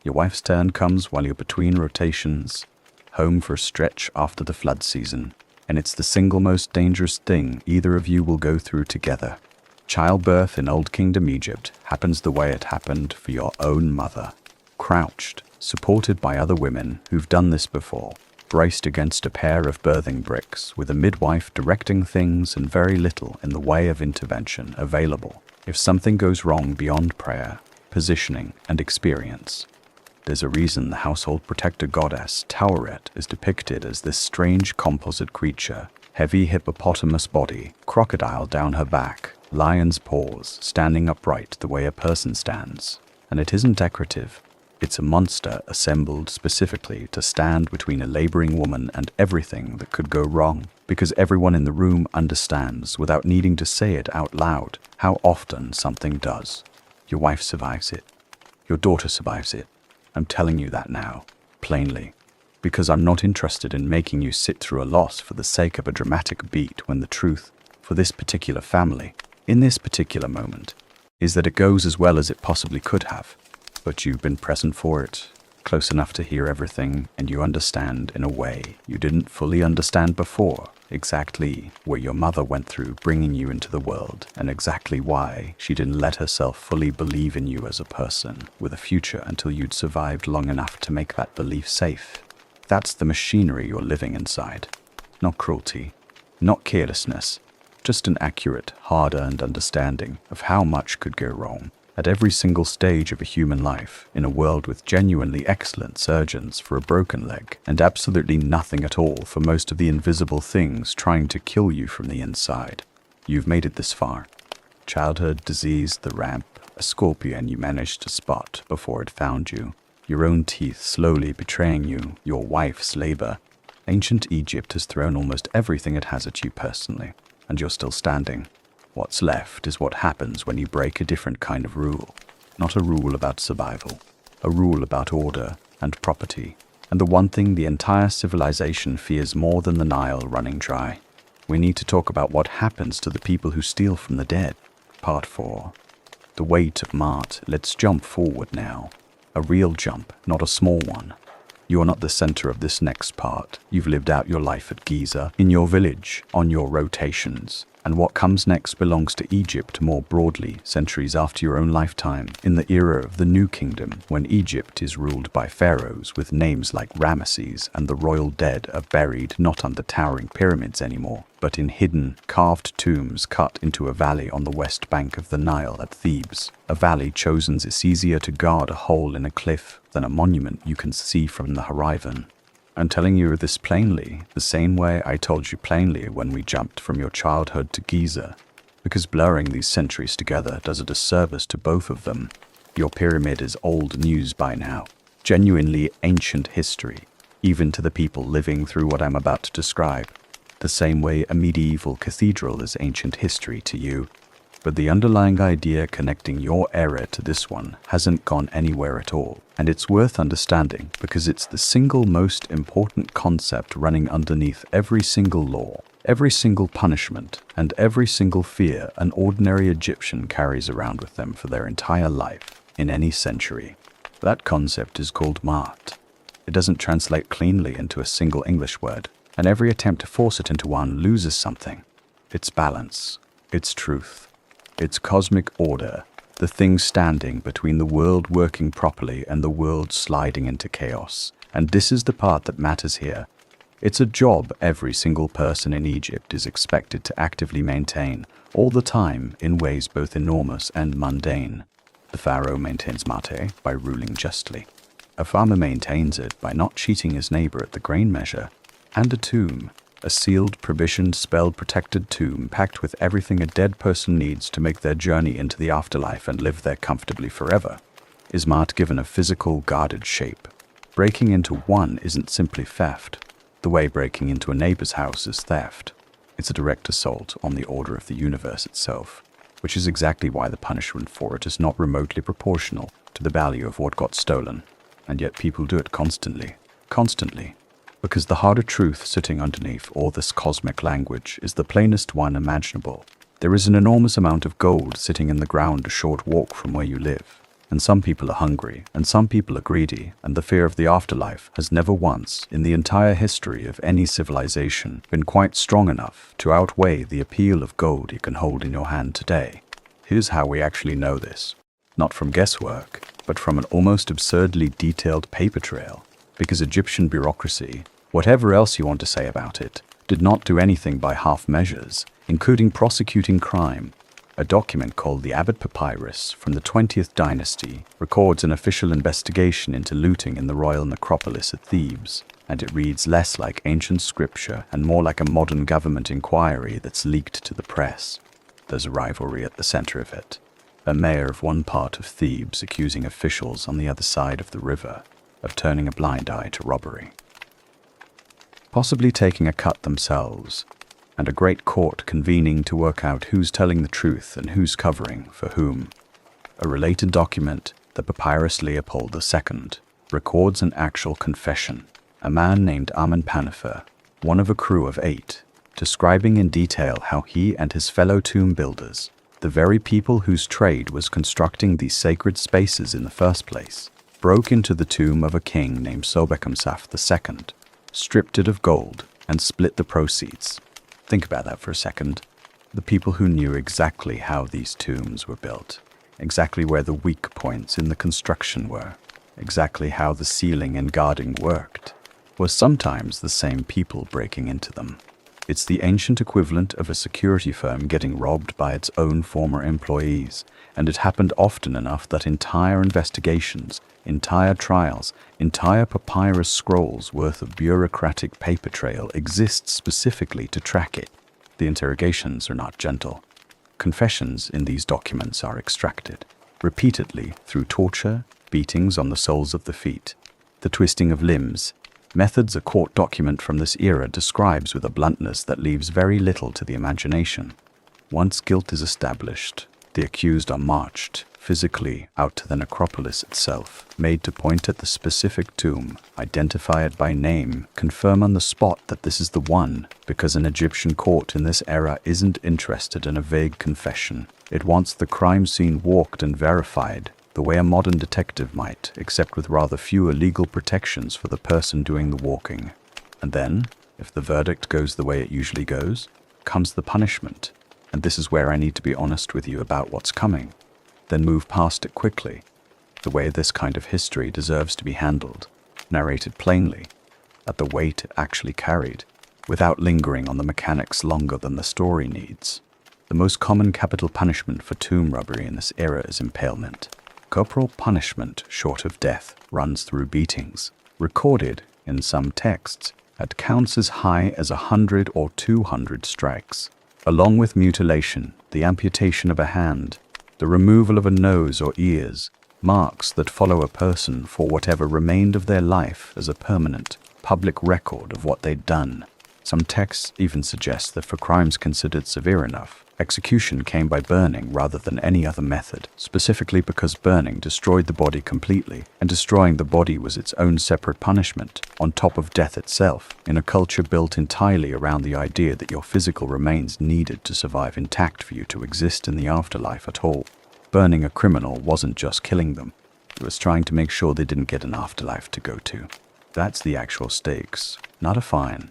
Your wife's turn comes while you're between rotations, home for a stretch after the flood season, and it's the single most dangerous thing either of you will go through together. Childbirth in Old Kingdom Egypt happens the way it happened for your own mother, crouched, supported by other women who've done this before, braced against a pair of birthing bricks with a midwife directing things and very little in the way of intervention available if something goes wrong beyond prayer, positioning, and experience. There's a reason the household protector goddess Taweret is depicted as this strange composite creature, heavy hippopotamus body, crocodile down her back, lion's paws, standing upright the way a person stands. And it isn't decorative. It's a monster assembled specifically to stand between a laboring woman and everything that could go wrong, because everyone in the room understands, without needing to say it out loud, how often something does. Your wife survives it. Your daughter survives it. I'm telling you that now, plainly, because I'm not interested in making you sit through a loss for the sake of a dramatic beat when the truth, for this particular family, in this particular moment, is that it goes as well as it possibly could have. But you've been present for it, close enough to hear everything, and you understand in a way you didn't fully understand before, exactly where your mother went through bringing you into the world, and exactly why she didn't let herself fully believe in you as a person with a future until you'd survived long enough to make that belief safe. That's the machinery you're living inside. Not cruelty, not carelessness, just an accurate, hard-earned understanding of how much could go wrong at every single stage of a human life in a world with genuinely excellent surgeons for a broken leg and absolutely nothing at all for most of the invisible things trying to kill you from the inside. You've made it this far. Childhood, disease, the ramp, a scorpion you managed to spot before it found you, your own teeth slowly betraying you, your wife's labor. Ancient Egypt has thrown almost everything it has at you personally, and you're still standing. What's left is what happens when you break a different kind of rule. Not a rule about survival, a rule about order and property, and the one thing the entire civilization fears more than the Nile running dry. We need to talk about what happens to the people who steal from the dead. Part 4. The weight of Mart. Let's jump forward now. A real jump, not a small one. You're not the center of this next part. You've lived out your life at Giza, in your village, on your rotations. And what comes next belongs to Egypt more broadly, centuries after your own lifetime, in the era of the New Kingdom, when Egypt is ruled by pharaohs with names like Ramesses, and the royal dead are buried not under towering pyramids anymore, but in hidden, carved tombs cut into a valley on the west bank of the Nile at Thebes. A valley chosen is easier to guard a hole in a cliff than a monument you can see from the horizon. I'm telling you this plainly, the same way I told you plainly when we jumped from your childhood to Giza, because blurring these centuries together does a disservice to both of them. Your pyramid is old news by now, genuinely ancient history, even to the people living through what I'm about to describe, the same way a medieval cathedral is ancient history to you. But the underlying idea connecting your era to this one hasn't gone anywhere at all. And it's worth understanding because it's the single most important concept running underneath every single law, every single punishment, and every single fear an ordinary Egyptian carries around with them for their entire life, in any century. That concept is called Ma'at. It doesn't translate cleanly into a single English word, and every attempt to force it into one loses something. It's balance. It's truth. It's cosmic order, the thing standing between the world working properly and the world sliding into chaos. And this is the part that matters here. It's a job every single person in Egypt is expected to actively maintain, all the time, in ways both enormous and mundane. The pharaoh maintains Mate by ruling justly. A farmer maintains it by not cheating his neighbor at the grain measure. And a tomb. A sealed, provisioned, spell-protected tomb packed with everything a dead person needs to make their journey into the afterlife and live there comfortably forever, is Ma'at given a physical, guarded shape. Breaking into one isn't simply theft, the way breaking into a neighbor's house is theft. It's a direct assault on the order of the universe itself, which is exactly why the punishment for it is not remotely proportional to the value of what got stolen. And yet people do it constantly. Because the harder truth sitting underneath all this cosmic language is the plainest one imaginable. There is an enormous amount of gold sitting in the ground a short walk from where you live. And some people are hungry, and some people are greedy, and the fear of the afterlife has never once, in the entire history of any civilization, been quite strong enough to outweigh the appeal of gold you can hold in your hand today. Here's how we actually know this. Not from guesswork, but from an almost absurdly detailed paper trail. Because Egyptian bureaucracy, whatever else you want to say about it, did not do anything by half measures, including prosecuting crime. A document called the Abbot Papyrus from the 20th dynasty records an official investigation into looting in the royal necropolis at Thebes, and it reads less like ancient scripture and more like a modern government inquiry that's leaked to the press. There's a rivalry at the center of it. A mayor of one part of Thebes accusing officials on the other side of the river of turning a blind eye to robbery, possibly taking a cut themselves, and a great court convening to work out who's telling the truth and who's covering for whom. A related document, the Papyrus Leopold II, records an actual confession. A man named Amenhotep, one of a crew of 8, describing in detail how he and his fellow tomb builders, the very people whose trade was constructing these sacred spaces in the first place, broke into the tomb of a king named Sobekemsaf II, stripped it of gold, and split the proceeds. Think about that for a second. The people who knew exactly how these tombs were built, exactly where the weak points in the construction were, exactly how the ceiling and guarding worked, were sometimes the same people breaking into them. It's the ancient equivalent of a security firm getting robbed by its own former employees, and it happened often enough that entire investigations, entire trials, entire papyrus scrolls worth of bureaucratic paper trail exists specifically to track it. The interrogations are not gentle. Confessions in these documents are extracted, repeatedly through torture, beatings on the soles of the feet, the twisting of limbs, methods a court document from this era describes with a bluntness that leaves very little to the imagination. Once guilt is established, the accused are marched, physically, out to the necropolis itself, made to point at the specific tomb, identify it by name, confirm on the spot that this is the one, because an Egyptian court in this era isn't interested in a vague confession. It wants the crime scene walked and verified, the way a modern detective might, except with rather fewer legal protections for the person doing the walking. And then, if the verdict goes the way it usually goes, comes the punishment. And this is where I need to be honest with you about what's coming, then move past it quickly, the way this kind of history deserves to be handled, narrated plainly, at the weight it actually carried, without lingering on the mechanics longer than the story needs. The most common capital punishment for tomb robbery in this era is impalement. Corporal punishment, short of death, runs through beatings, recorded, in some texts, at counts as high as 100 or 200 strikes, along with mutilation, the amputation of a hand, the removal of a nose or ears, marks that follow a person for whatever remained of their life as a permanent, public record of what they'd done. Some texts even suggest that for crimes considered severe enough, execution came by burning rather than any other method, specifically because burning destroyed the body completely, and destroying the body was its own separate punishment, on top of death itself, in a culture built entirely around the idea that your physical remains needed to survive intact for you to exist in the afterlife at all. Burning a criminal wasn't just killing them, it was trying to make sure they didn't get an afterlife to go to. That's the actual stakes, not a fine,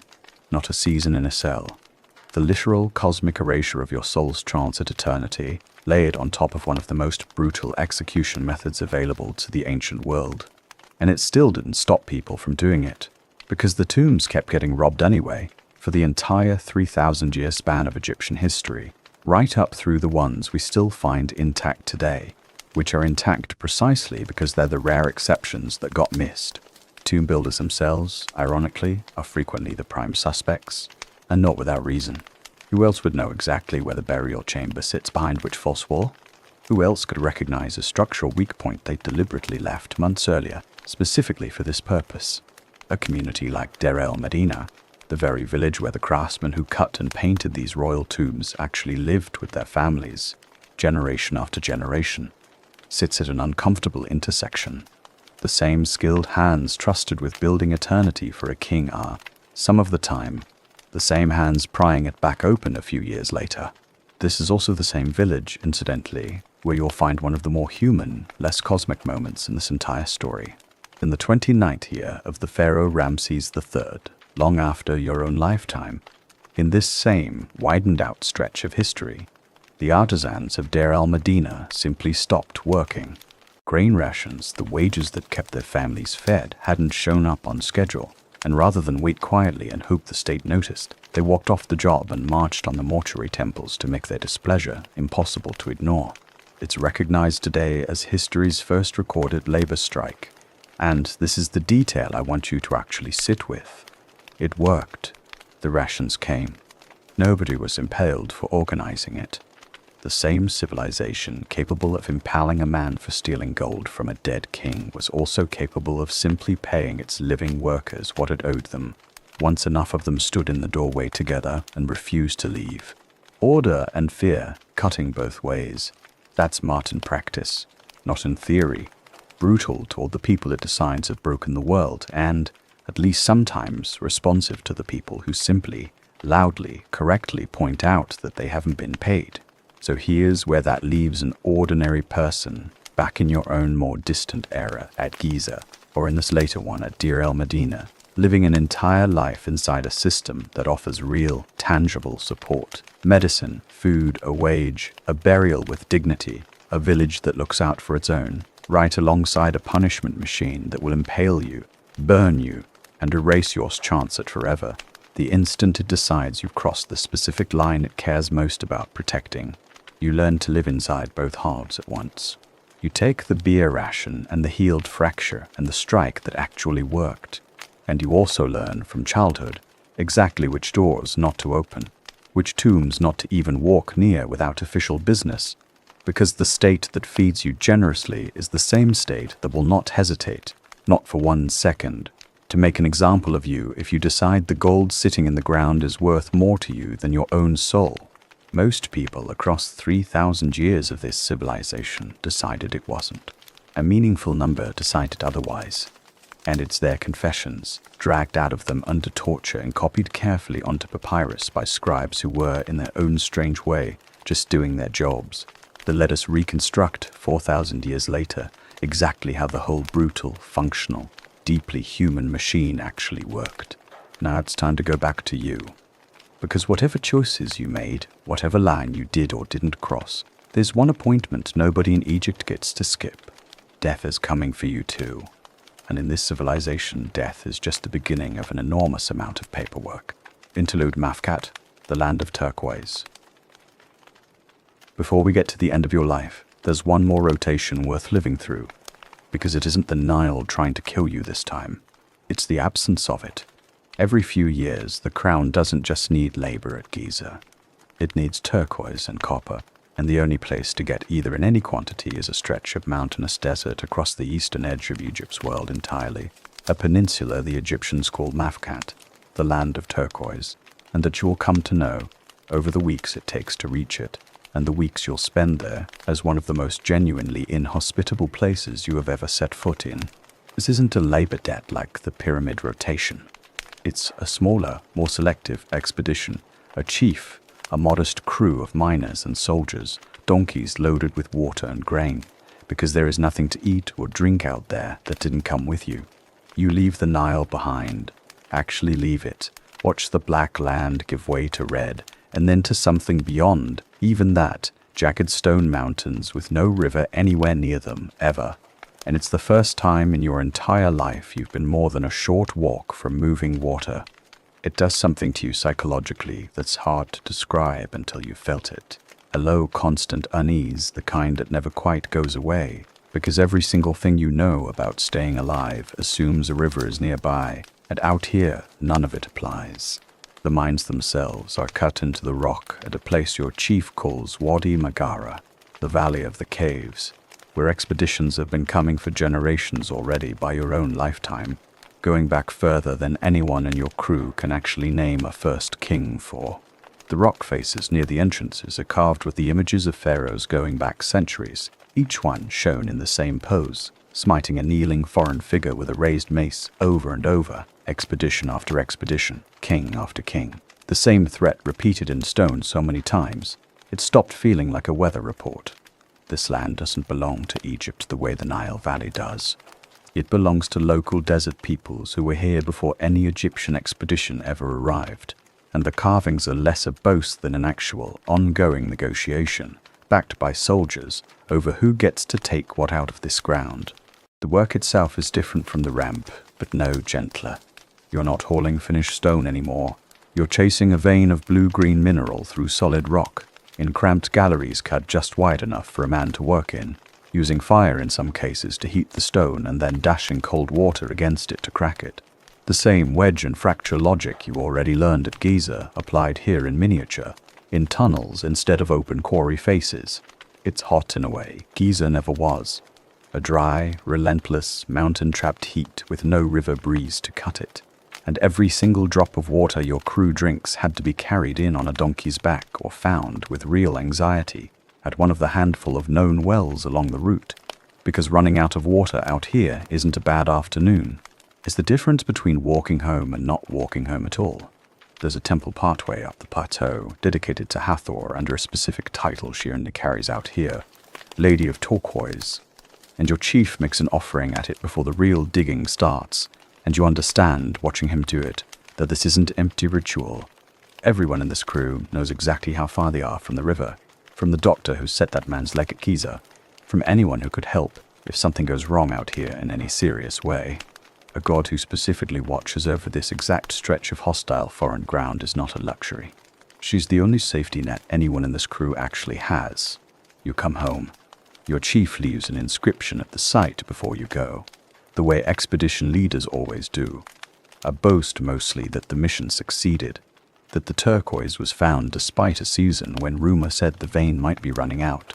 not a season in a cell. The literal cosmic erasure of your soul's trance at eternity, laid on top of one of the most brutal execution methods available to the ancient world. And it still didn't stop people from doing it, because the tombs kept getting robbed anyway, for the entire 3,000-year span of Egyptian history, right up through the ones we still find intact today, which are intact precisely because they're the rare exceptions that got missed. Tomb builders themselves, ironically, are frequently the prime suspects, and not without reason. Who else would know exactly where the burial chamber sits behind which false wall? Who else could recognize a structural weak point they deliberately left months earlier, specifically for this purpose? A community like Deir el-Medina, the very village where the craftsmen who cut and painted these royal tombs actually lived with their families, generation after generation, sits at an uncomfortable intersection. The same skilled hands trusted with building eternity for a king are, some of the time, the same hands prying it back open a few years later. This is also the same village, incidentally, where you'll find one of the more human, less cosmic moments in this entire story. In the 29th year of the pharaoh Ramses III, long after your own lifetime, in this same widened-out stretch of history, the artisans of Deir el-Medina simply stopped working. Grain rations, the wages that kept their families fed, hadn't shown up on schedule, and rather than wait quietly and hope the state noticed, they walked off the job and marched on the mortuary temples to make their displeasure impossible to ignore. It's recognized today as history's first recorded labor strike, and this is the detail I want you to actually sit with. It worked. The rations came. Nobody was impaled for organizing it. The same civilization capable of impaling a man for stealing gold from a dead king was also capable of simply paying its living workers what it owed them, once enough of them stood in the doorway together and refused to leave. Order and fear cutting both ways. That's Martin practice, not in theory. Brutal toward the people it decides have broken the world, and, at least sometimes, responsive to the people who simply, loudly, correctly point out that they haven't been paid. So here's where that leaves an ordinary person, back in your own more distant era at Giza, or in this later one at Deir el-Medina, living an entire life inside a system that offers real, tangible support. Medicine, food, a wage, a burial with dignity, a village that looks out for its own, right alongside a punishment machine that will impale you, burn you, and erase your chance at forever, the instant it decides you've crossed the specific line it cares most about protecting. You learn to live inside both halves at once. You take the beer ration and the healed fracture and the strike that actually worked. And you also learn from childhood exactly which doors not to open, which tombs not to even walk near without official business, because the state that feeds you generously is the same state that will not hesitate, not for 1 second, to make an example of you if you decide the gold sitting in the ground is worth more to you than your own soul. Most people across 3,000 years of this civilization decided it wasn't. A meaningful number decided otherwise. And it's their confessions, dragged out of them under torture and copied carefully onto papyrus by scribes who were, in their own strange way, just doing their jobs, that let us reconstruct 4,000 years later exactly how the whole brutal, functional, deeply human machine actually worked. Now it's time to go back to you. Because whatever choices you made, whatever line you did or didn't cross, there's one appointment nobody in Egypt gets to skip. Death is coming for you too. And in this civilization, death is just the beginning of an enormous amount of paperwork. Interlude Mafkat, the land of turquoise. Before we get to the end of your life, there's one more rotation worth living through. Because it isn't the Nile trying to kill you this time. It's the absence of it. Every few years, the crown doesn't just need labor at Giza. It needs turquoise and copper, and the only place to get either in any quantity is a stretch of mountainous desert across the eastern edge of Egypt's world entirely, a peninsula the Egyptians call Mafkat, the land of turquoise, and that you will come to know over the weeks it takes to reach it, and the weeks you'll spend there as one of the most genuinely inhospitable places you have ever set foot in. This isn't a labor debt like the pyramid rotation. It's a smaller, more selective expedition, a chief, a modest crew of miners and soldiers, donkeys loaded with water and grain, because there is nothing to eat or drink out there that didn't come with you. You leave the Nile behind, actually leave it, watch the black land give way to red, and then to something beyond, even that, jagged stone mountains with no river anywhere near them, ever. And it's the first time in your entire life you've been more than a short walk from moving water. It does something to you psychologically that's hard to describe until you've felt it. A low, constant unease, the kind that never quite goes away, because every single thing you know about staying alive assumes a river is nearby, and out here, none of it applies. The mines themselves are cut into the rock at a place your chief calls Wadi Magara, the Valley of the Caves, where expeditions have been coming for generations already by your own lifetime, going back further than anyone in your crew can actually name a first king for. The rock faces near the entrances are carved with the images of pharaohs going back centuries, each one shown in the same pose, smiting a kneeling foreign figure with a raised mace over and over, expedition after expedition, king after king. The same threat repeated in stone so many times, it stopped feeling like a weather report. This land doesn't belong to Egypt the way the Nile Valley does. It belongs to local desert peoples who were here before any Egyptian expedition ever arrived, and the carvings are less a boast than an actual, ongoing negotiation, backed by soldiers, over who gets to take what out of this ground. The work itself is different from the ramp, but no gentler. You're not hauling finished stone anymore. You're chasing a vein of blue-green mineral through solid rock, in cramped galleries cut just wide enough for a man to work in, using fire in some cases to heat the stone and then dashing cold water against it to crack it. The same wedge and fracture logic you already learned at Giza applied here in miniature, in tunnels instead of open quarry faces. It's hot in a way Giza never was. A dry, relentless, mountain-trapped heat with no river breeze to cut it. And every single drop of water your crew drinks had to be carried in on a donkey's back or found with real anxiety at one of the handful of known wells along the route, because running out of water out here isn't a bad afternoon. It's the difference between walking home and not walking home at all. There's a temple pathway up the plateau dedicated to Hathor under a specific title she only carries out here, Lady of Turquoise, and your chief makes an offering at it before the real digging starts, and you understand, watching him do it, that this isn't empty ritual. Everyone in this crew knows exactly how far they are from the river, from the doctor who set that man's leg at Giza, from anyone who could help if something goes wrong out here in any serious way. A god who specifically watches over this exact stretch of hostile foreign ground is not a luxury. She's the only safety net anyone in this crew actually has. You come home. Your chief leaves an inscription at the site before you go, the way expedition leaders always do. A boast mostly that the mission succeeded, that the turquoise was found despite a season when rumor said the vein might be running out,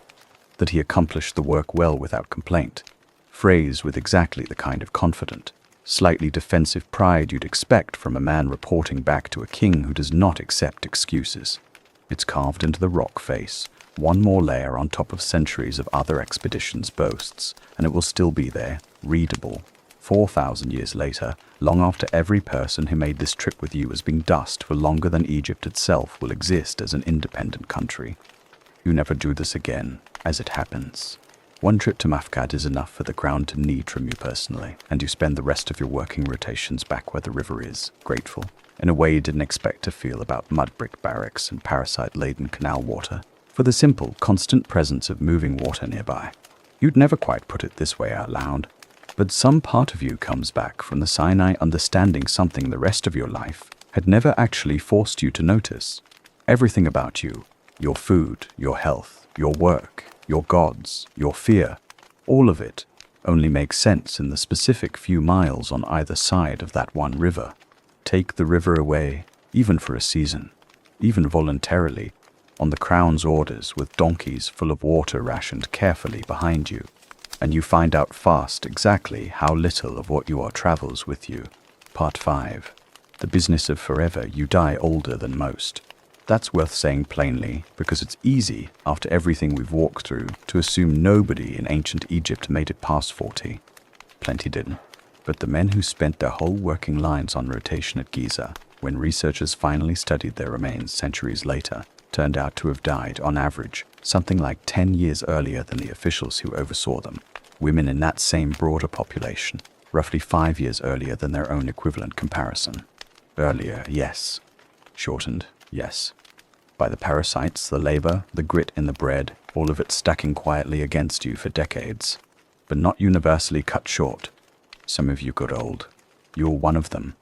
that he accomplished the work well without complaint, phrased with exactly the kind of confident, slightly defensive pride you'd expect from a man reporting back to a king who does not accept excuses. It's carved into the rock face, one more layer on top of centuries of other expeditions' boasts, and it will still be there, readable, 4,000 years later, long after every person who made this trip with you has been dust for longer than Egypt itself will exist as an independent country. You never do this again, as it happens. One trip to Mafkat is enough for the ground to need from you personally, and you spend the rest of your working rotations back where the river is, grateful. in a way you didn't expect to feel about mud brick barracks and parasite-laden canal water, for the simple, constant presence of moving water nearby. You'd never quite put it this way out loud, but some part of you comes back from the Sinai understanding something the rest of your life had never actually forced you to notice. Everything about you, your food, your health, your work, your gods, your fear, all of it only makes sense in the specific few miles on either side of that one river. Take the river away, even for a season, even voluntarily, on the crown's orders with donkeys full of water rationed carefully behind you, and you find out fast exactly how little of what you are travels with you. Part 5. The business of forever, you die older than most. That's worth saying plainly, because it's easy, after everything we've walked through, to assume nobody in ancient Egypt made it past 40. Plenty didn't. But the men who spent their whole working lives on rotation at Giza, when researchers finally studied their remains centuries later, turned out to have died, on average, something like 10 years earlier than the officials who oversaw them. Women in that same broader population, roughly 5 years earlier than their own equivalent comparison. Earlier, yes. Shortened, yes. By the parasites, the labor, the grit in the bread, all of it stacking quietly against you for decades, but not universally cut short. Some of you got old. You're one of them.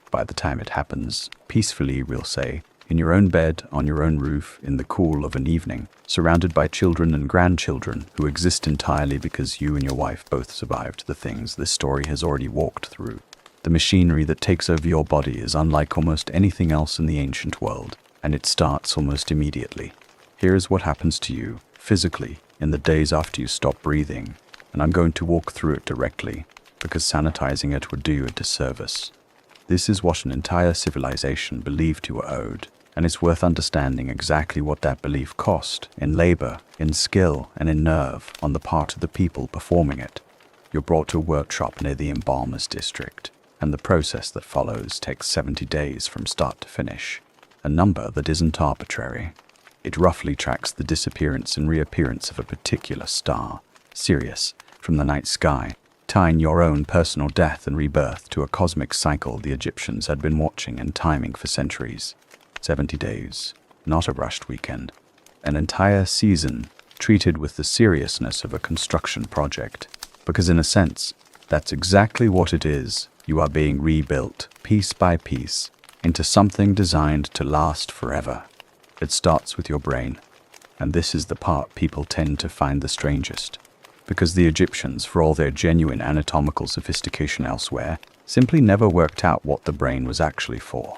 By the time it happens, peacefully, we'll say, in your own bed, on your own roof, in the cool of an evening, surrounded by children and grandchildren who exist entirely because you and your wife both survived the things this story has already walked through. The machinery that takes over your body is unlike almost anything else in the ancient world, and it starts almost immediately. Here's what happens to you, physically, in the days after you stop breathing, and I'm going to walk through it directly, because sanitizing it would do you a disservice. This is what an entire civilization believed you were owed, and it's worth understanding exactly what that belief cost in labor, in skill, and in nerve on the part of the people performing it. You're brought to a workshop near the embalmer's district, and the process that follows takes 70 days from start to finish, a number that isn't arbitrary. It roughly tracks the disappearance and reappearance of a particular star, Sirius, from the night sky, tying your own personal death and rebirth to a cosmic cycle the Egyptians had been watching and timing for centuries. 70 days, not a rushed weekend. An entire season treated with the seriousness of a construction project. Because in a sense, that's exactly what it is. You are being rebuilt, piece by piece, into something designed to last forever. It starts with your brain. And this is the part people tend to find the strangest. Because the Egyptians, for all their genuine anatomical sophistication elsewhere, simply never worked out what the brain was actually for.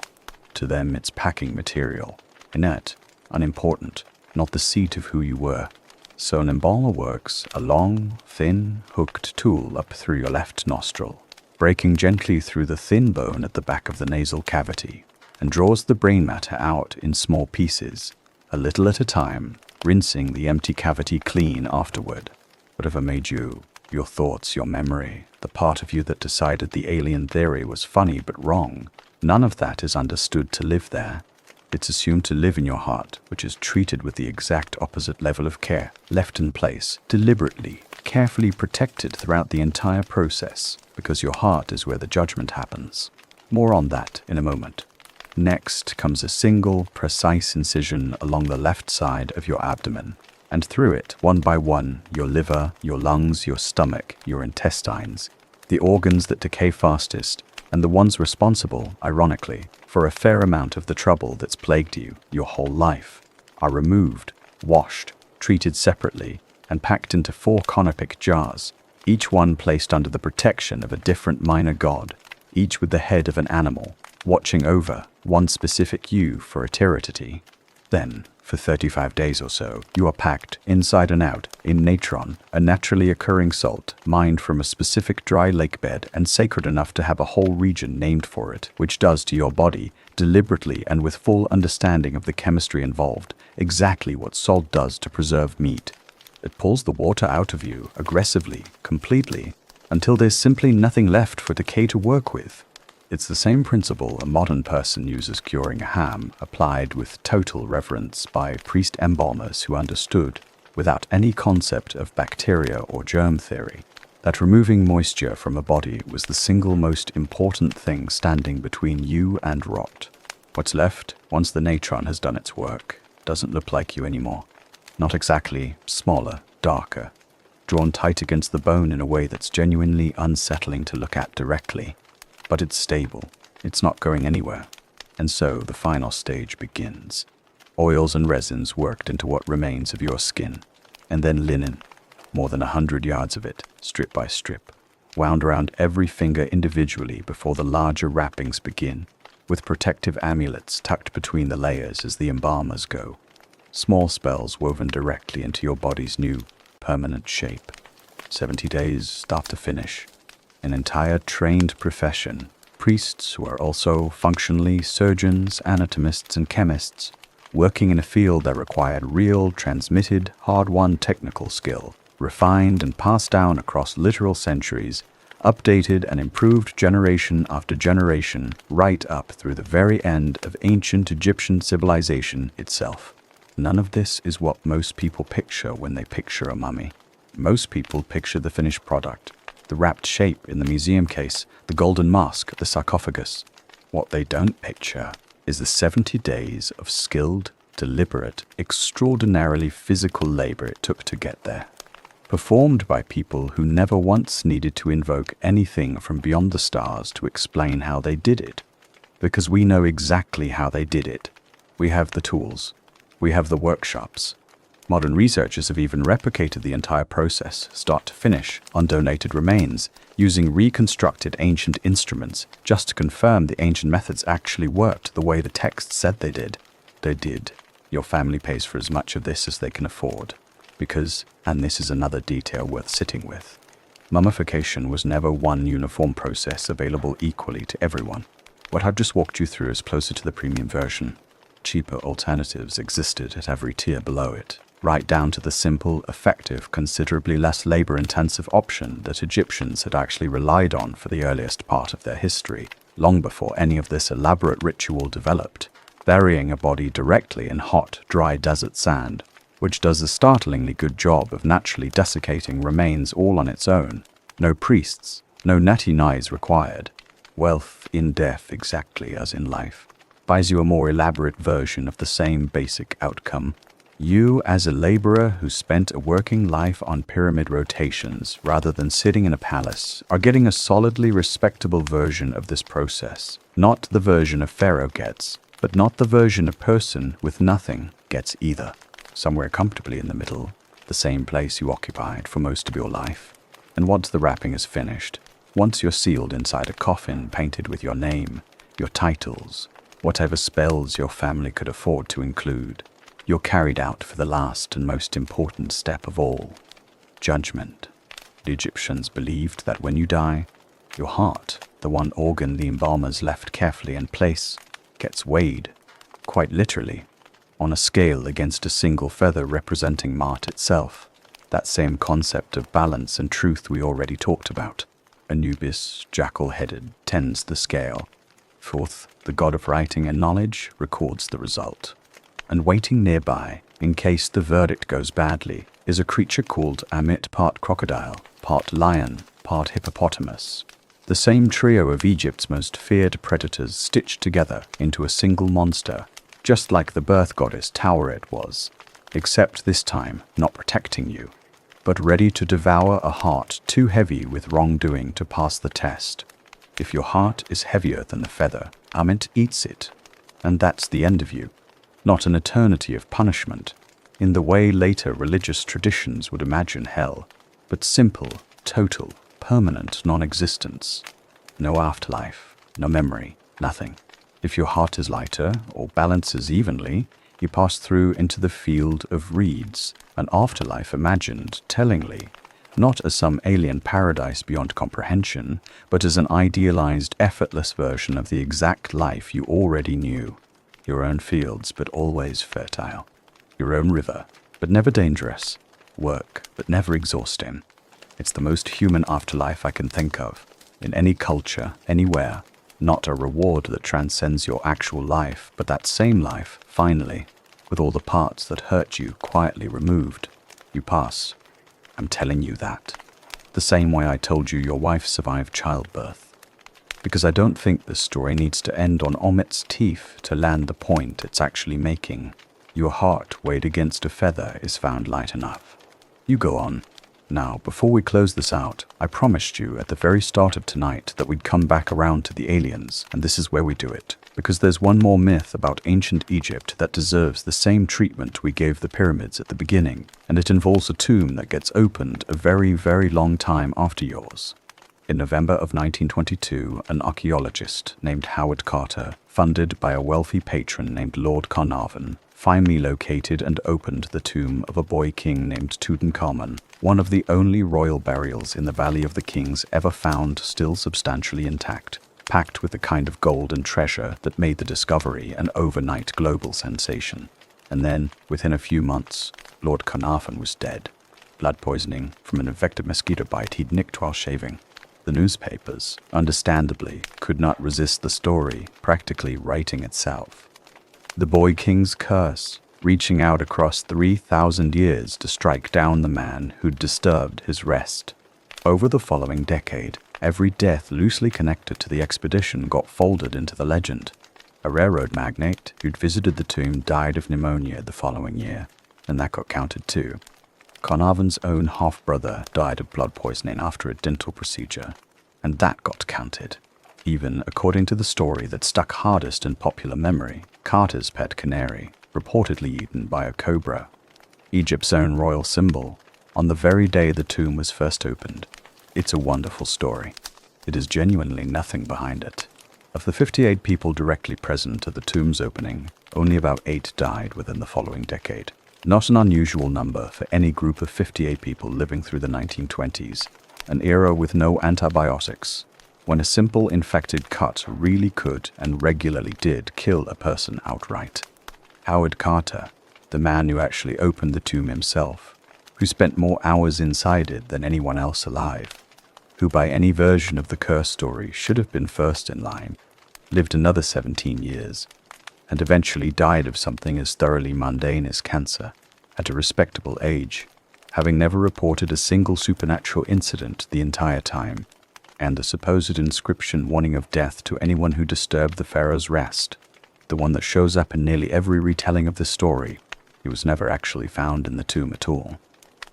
To them, it's packing material, inert, unimportant, not the seat of who you were. So an embalmer works a long, thin, hooked tool up through your left nostril, breaking gently through the thin bone at the back of the nasal cavity, and draws the brain matter out in small pieces, a little at a time, rinsing the empty cavity clean afterward. Whatever made you, your thoughts, your memory, the part of you that decided the alien theory was funny but wrong, none of that is understood to live there. It's assumed to live in your heart, which is treated with the exact opposite level of care, left in place, deliberately, carefully protected throughout the entire process, because your heart is where the judgment happens. More on that in a moment. Next comes a single, precise incision along the left side of your abdomen, and through it, one by one, your liver, your lungs, your stomach, your intestines, the organs that decay fastest, and the ones responsible, ironically, for a fair amount of the trouble that's plagued you your whole life, are removed, washed, treated separately, and packed into 4 canopic jars, each one placed under the protection of a different minor god, each with the head of an animal, watching over one specific you for eternity. Then, for 35 days or so, you are packed, inside and out, in natron, a naturally occurring salt, mined from a specific dry lake bed and sacred enough to have a whole region named for it, which does to your body, deliberately and with full understanding of the chemistry involved, exactly what salt does to preserve meat. It pulls the water out of you, aggressively, completely, until there's simply nothing left for decay to work with. It's the same principle a modern person uses curing a ham, applied with total reverence by priest embalmers who understood, without any concept of bacteria or germ theory, that removing moisture from a body was the single most important thing standing between you and rot. What's left, once the natron has done its work, doesn't look like you anymore. Not exactly smaller, darker, drawn tight against the bone in a way that's genuinely unsettling to look at directly. But it's stable. It's not going anywhere. And so the final stage begins. Oils and resins worked into what remains of your skin. And then linen, more than 100 yards of it, strip by strip, wound around every finger individually before the larger wrappings begin, with protective amulets tucked between the layers as the embalmers go. Small spells woven directly into your body's new, permanent shape. 70 days start to finish. An entire trained profession. Priests who are also functionally surgeons, anatomists, and chemists, working in a field that required real, transmitted, hard-won technical skill, refined and passed down across literal centuries, updated and improved generation after generation, right up through the very end of ancient Egyptian civilization itself. None of this is what most people picture when they picture a mummy. Most people picture the finished product, the wrapped shape in the museum case, the golden mask, the sarcophagus. What they don't picture is the 70 days of skilled, deliberate, extraordinarily physical labor it took to get there. Performed by people who never once needed to invoke anything from beyond the stars to explain how they did it. Because we know exactly how they did it. We have the tools. We have the workshops. Modern researchers have even replicated the entire process, start to finish, on donated remains, using reconstructed ancient instruments just to confirm the ancient methods actually worked the way the text said they did. They did. Your family pays for as much of this as they can afford. Because, and this is another detail worth sitting with, mummification was never one uniform process available equally to everyone. What I've just walked you through is closer to the premium version. Cheaper alternatives existed at every tier below it, right down to the simple, effective, considerably less labor-intensive option that Egyptians had actually relied on for the earliest part of their history, long before any of this elaborate ritual developed, burying a body directly in hot, dry desert sand, which does a startlingly good job of naturally desiccating remains all on its own. No priests, no natty knives required. Wealth in death, exactly as in life, buys you a more elaborate version of the same basic outcome. You, as a laborer who spent a working life on pyramid rotations rather than sitting in a palace, are getting a solidly respectable version of this process. Not the version a pharaoh gets, but not the version a person with nothing gets either. Somewhere comfortably in the middle, the same place you occupied for most of your life. And once the wrapping is finished, once you're sealed inside a coffin painted with your name, your titles, whatever spells your family could afford to include, you're carried out for the last and most important step of all, judgment. The Egyptians believed that when you die, your heart, the one organ the embalmers left carefully in place, gets weighed, quite literally, on a scale against a single feather representing Mart itself. That same concept of balance and truth we already talked about. Anubis, jackal-headed, tends the scale. Fourth, the god of writing and knowledge records the result. And waiting nearby, in case the verdict goes badly, is a creature called Amit, part crocodile, part lion, part hippopotamus. The same trio of Egypt's most feared predators stitched together into a single monster, just like the birth goddess Taweret was, except this time not protecting you, but ready to devour a heart too heavy with wrongdoing to pass the test. If your heart is heavier than the feather, Amit eats it, and that's the end of you. Not an eternity of punishment, in the way later religious traditions would imagine hell, but simple, total, permanent non-existence. No afterlife, no memory, nothing. If your heart is lighter, or balances evenly, you pass through into the field of reeds, an afterlife imagined, tellingly, not as some alien paradise beyond comprehension, but as an idealized, effortless version of the exact life you already knew. Your own fields, but always fertile. Your own river, but never dangerous. Work, but never exhausting. It's the most human afterlife I can think of, in any culture, anywhere. Not a reward that transcends your actual life, but that same life, finally, with all the parts that hurt you quietly removed. You pass. I'm telling you that. The same way I told you your wife survived childbirth. Because I don't think this story needs to end on Omit's teeth to land the point it's actually making. Your heart weighed against a feather is found light enough. You go on. Now, before we close this out, I promised you at the very start of tonight that we'd come back around to the aliens, and this is where we do it. Because there's one more myth about ancient Egypt that deserves the same treatment we gave the pyramids at the beginning, and it involves a tomb that gets opened a very, very long time after yours. In November of 1922, an archaeologist named Howard Carter, funded by a wealthy patron named Lord Carnarvon, finally located and opened the tomb of a boy king named Tutankhamun, one of the only royal burials in the Valley of the Kings ever found still substantially intact, packed with the kind of gold and treasure that made the discovery an overnight global sensation. And then, within a few months, Lord Carnarvon was dead. Blood poisoning from an infected mosquito bite he'd nicked while shaving. The newspapers, understandably, could not resist the story practically writing itself. The Boy King's curse, reaching out across 3,000 years to strike down the man who'd disturbed his rest. Over the following decade, every death loosely connected to the expedition got folded into the legend. A railroad magnate who'd visited the tomb died of pneumonia the following year, and that got counted too. Carnarvon's own half-brother died of blood poisoning after a dental procedure, and that got counted. Even according to the story that stuck hardest in popular memory, Carter's pet canary, reportedly eaten by a cobra, Egypt's own royal symbol, on the very day the tomb was first opened. It's a wonderful story. It is genuinely nothing behind it. Of the 58 people directly present at the tomb's opening, only about 8 died within the following decade. Not an unusual number for any group of 58 people living through the 1920s, an era with no antibiotics, when a simple infected cut really could and regularly did kill a person outright. Howard Carter, the man who actually opened the tomb himself, who spent more hours inside it than anyone else alive, who by any version of the curse story should have been first in line, lived another 17 years, and eventually died of something as thoroughly mundane as cancer, at a respectable age, having never reported a single supernatural incident the entire time, and the supposed inscription warning of death to anyone who disturbed the pharaoh's rest, the one that shows up in nearly every retelling of the story. He was never actually found in the tomb at all.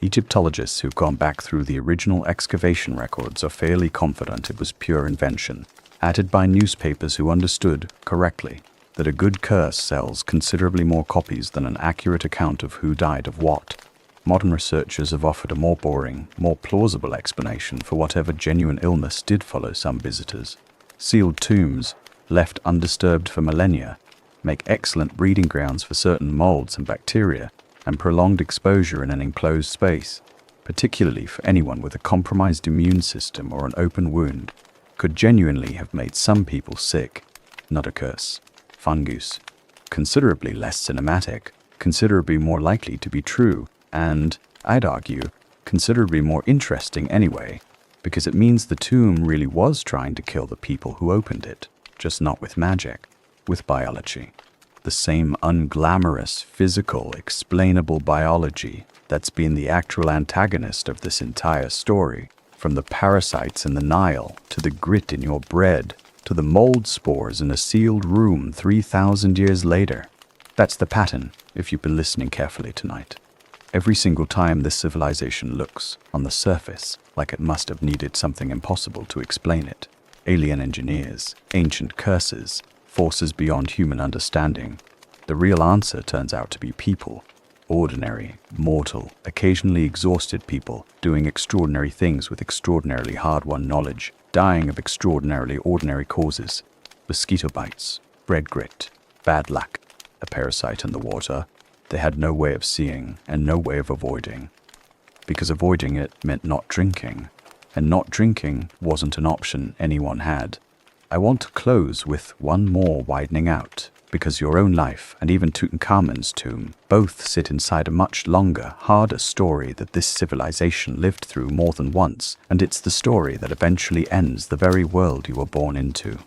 Egyptologists who've gone back through the original excavation records are fairly confident it was pure invention, added by newspapers who understood, correctly, that a good curse sells considerably more copies than an accurate account of who died of what. Modern researchers have offered a more boring, more plausible explanation for whatever genuine illness did follow some visitors. Sealed tombs, left undisturbed for millennia, make excellent breeding grounds for certain molds and bacteria, and prolonged exposure in an enclosed space, particularly for anyone with a compromised immune system or an open wound, could genuinely have made some people sick. Not a curse. Fungus. Considerably less cinematic, considerably more likely to be true, and, I'd argue, considerably more interesting anyway, because it means the tomb really was trying to kill the people who opened it, just not with magic, with biology. The same unglamorous, physical, explainable biology that's been the actual antagonist of this entire story, from the parasites in the Nile, to the grit in your bread, to the mold spores in a sealed room 3,000 years later. That's the pattern, if you've been listening carefully tonight. Every single time this civilization looks, on the surface, like it must have needed something impossible to explain it. Alien engineers, ancient curses, forces beyond human understanding. The real answer turns out to be people. Ordinary, mortal, occasionally exhausted people doing extraordinary things with extraordinarily hard-won knowledge, dying of extraordinarily ordinary causes. Mosquito bites, bread grit, bad luck, a parasite in the water. They had no way of seeing and no way of avoiding, because avoiding it meant not drinking, and not drinking wasn't an option anyone had. I want to close with one more widening out, because your own life and even Tutankhamun's tomb both sit inside a much longer, harder story that this civilization lived through more than once, and it's the story that eventually ends the very world you were born into.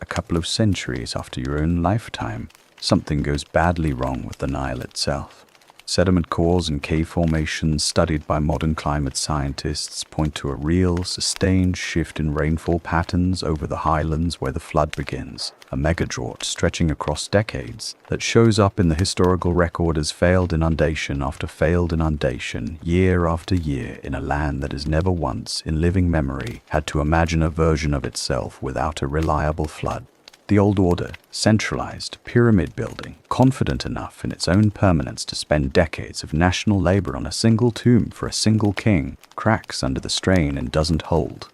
A couple of centuries after your own lifetime, something goes badly wrong with the Nile itself. Sediment cores and cave formations studied by modern climate scientists point to a real, sustained shift in rainfall patterns over the highlands where the flood begins, a megadrought stretching across decades that shows up in the historical record as failed inundation after failed inundation, year after year, in a land that has never once, in living memory, had to imagine a version of itself without a reliable flood. The old order, centralized, pyramid building, confident enough in its own permanence to spend decades of national labor on a single tomb for a single king, cracks under the strain and doesn't hold.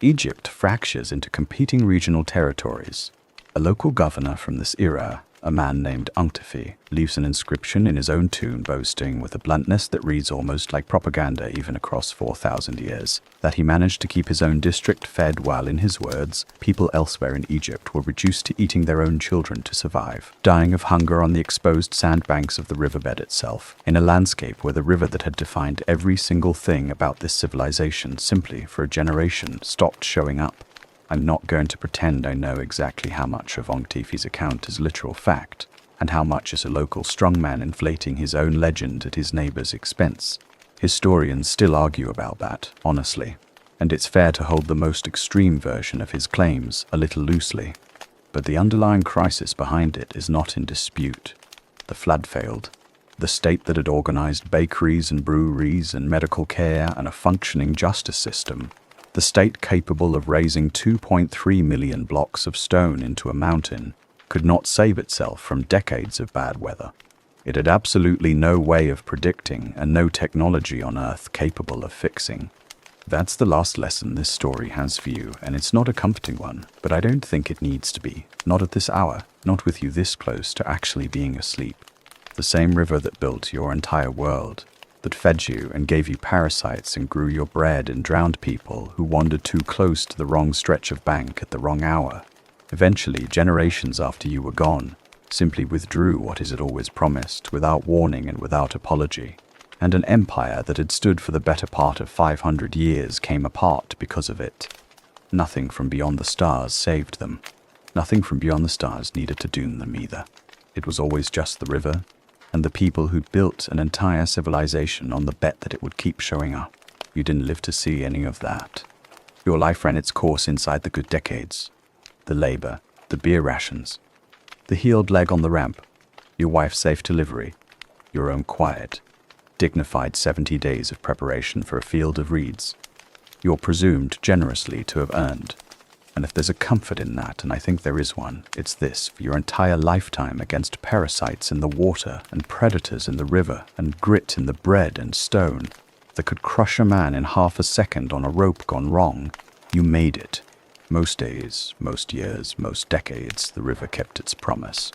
Egypt fractures into competing regional territories. A local governor from this era, a man named Unctefi, leaves an inscription in his own tomb boasting, with a bluntness that reads almost like propaganda even across 4,000 years, that he managed to keep his own district fed while, in his words, people elsewhere in Egypt were reduced to eating their own children to survive, dying of hunger on the exposed sandbanks of the riverbed itself, in a landscape where the river that had defined every single thing about this civilization simply for a generation stopped showing up. I'm not going to pretend I know exactly how much of Unctefi's account is literal fact, and how much is a local strongman inflating his own legend at his neighbor's expense. Historians still argue about that, honestly, and it's fair to hold the most extreme version of his claims a little loosely. But the underlying crisis behind it is not in dispute. The flood failed. The state that had organized bakeries and breweries and medical care and a functioning justice system, the state capable of raising 2.3 million blocks of stone into a mountain, could not save itself from decades of bad weather. It had absolutely no way of predicting and no technology on Earth capable of fixing. That's the last lesson this story has for you, and it's not a comforting one, but I don't think it needs to be. Not at this hour, not with you this close to actually being asleep. The same river that built your entire world, that fed you and gave you parasites and grew your bread and drowned people who wandered too close to the wrong stretch of bank at the wrong hour, eventually, generations after you were gone, simply withdrew what it had always promised without warning and without apology. And an empire that had stood for the better part of 500 years came apart because of it. Nothing from beyond the stars saved them. Nothing from beyond the stars needed to doom them either. It was always just the river and the people who'd built an entire civilization on the bet that it would keep showing up. You didn't live to see any of that. Your life ran its course inside the good decades. The labor, the beer rations, the healed leg on the ramp, your wife's safe delivery, your own quiet, dignified 70 days of preparation for a field of reeds, you're presumed generously to have earned. And if there's a comfort in that, and I think there is one, it's this: for your entire lifetime against parasites in the water and predators in the river and grit in the bread and stone that could crush a man in half a second on a rope gone wrong, you made it. Most days, most years, most decades, the river kept its promise.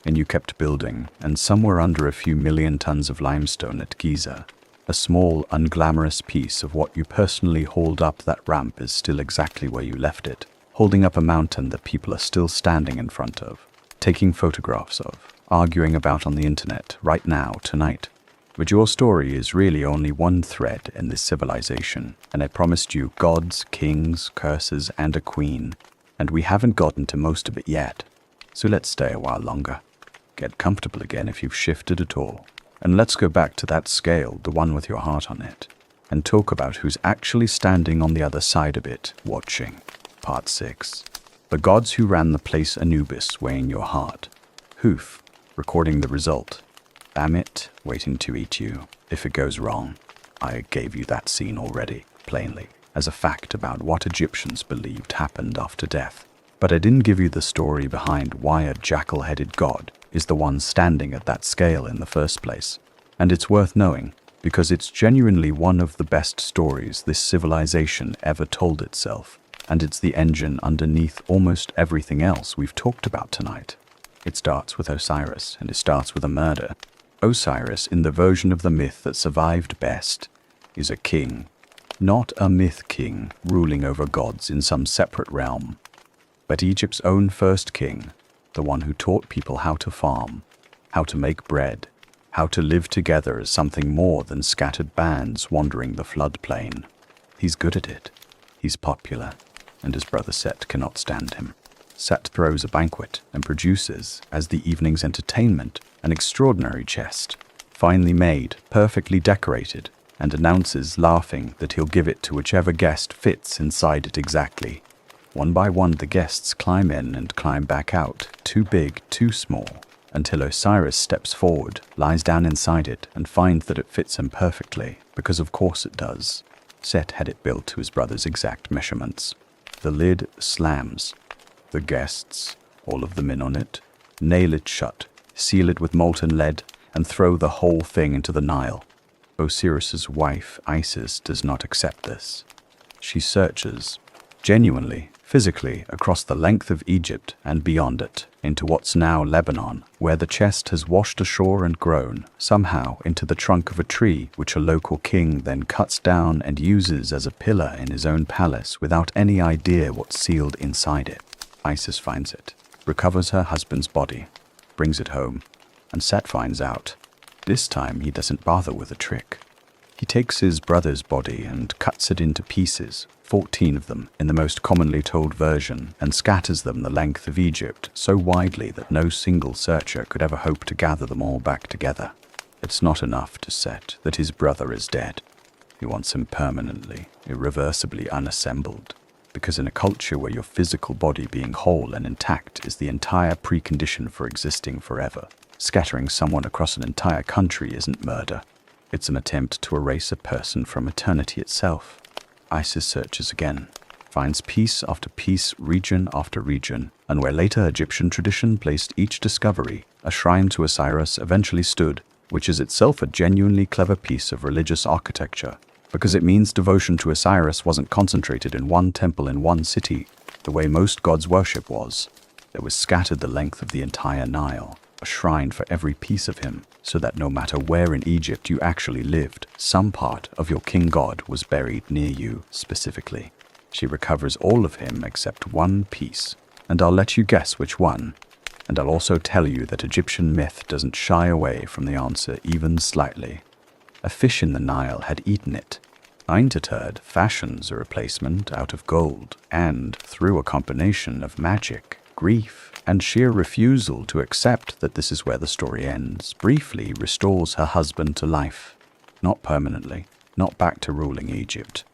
And you kept building, and somewhere under a few million tons of limestone at Giza, a small, unglamorous piece of what you personally hauled up that ramp is still exactly where you left it, holding up a mountain that people are still standing in front of, taking photographs of, arguing about on the internet, right now, tonight. But your story is really only one thread in this civilization, and I promised you gods, kings, curses, and a queen, and we haven't gotten to most of it yet. So let's stay a while longer. Get comfortable again if you've shifted at all, and let's go back to that scale, the one with your heart on it, and talk about who's actually standing on the other side of it, watching. Part 6. The gods who ran the place Anubis weighing your heart. Hoof, recording the result. Amit, waiting to eat you. If it goes wrong, I gave you that scene already, plainly, as a fact about what Egyptians believed happened after death. But I didn't give you the story behind why a jackal-headed god is the one standing at that scale in the first place. And it's worth knowing, because it's genuinely one of the best stories this civilization ever told itself. And it's the engine underneath almost everything else we've talked about tonight. It starts with Osiris, and it starts with a murder. Osiris, in the version of the myth that survived best, is a king. Not a myth king ruling over gods in some separate realm, but Egypt's own first king, the one who taught people how to farm, how to make bread, how to live together as something more than scattered bands wandering the floodplain. He's good at it. He's popular. And his brother Set cannot stand him. Set throws a banquet and produces, as the evening's entertainment, an extraordinary chest. finely made, perfectly decorated, and announces, laughing, that he'll give it to whichever guest fits inside it exactly. One by one the guests climb in and climb back out, too big, too small, until Osiris steps forward, lies down inside it, and finds that it fits him perfectly, because of course it does. Set had it built to his brother's exact measurements. The lid slams. The guests, all of them in on it, nail it shut, seal it with molten lead, and throw the whole thing into the Nile. Osiris's wife, Isis, does not accept this. She searches, genuinely, physically, across the length of Egypt and beyond it, into what's now Lebanon, where the chest has washed ashore and grown, somehow, into the trunk of a tree, which a local king then cuts down and uses as a pillar in his own palace without any idea what's sealed inside it. Isis finds it, recovers her husband's body, brings it home, and Set finds out. This time he doesn't bother with a trick. He takes his brother's body and cuts it into pieces, 14 of them in the most commonly told version, and scatters them the length of Egypt so widely that no single searcher could ever hope to gather them all back together. It's not enough to Set that his brother is dead. He wants him permanently, irreversibly unassembled, because in a culture where your physical body being whole and intact is the entire precondition for existing forever, scattering someone across an entire country isn't murder. It's an attempt to erase a person from eternity itself. Isis searches again, finds piece after piece, region after region, and where later Egyptian tradition placed each discovery, a shrine to Osiris eventually stood, which is itself a genuinely clever piece of religious architecture, because it means devotion to Osiris wasn't concentrated in one temple in one city, the way most gods' worship was. It was scattered the length of the entire Nile, a shrine for every piece of him, so that no matter where in Egypt you actually lived, some part of your king god was buried near you specifically. She recovers all of him except one piece, and I'll let you guess which one. And I'll also tell you that Egyptian myth doesn't shy away from the answer even slightly. A fish in the Nile had eaten it. Aintatard fashions a replacement out of gold, and, through a combination of magic, grief, and sheer refusal to accept that this is where the story ends, briefly restores her husband to life. Not permanently, not back to ruling Egypt.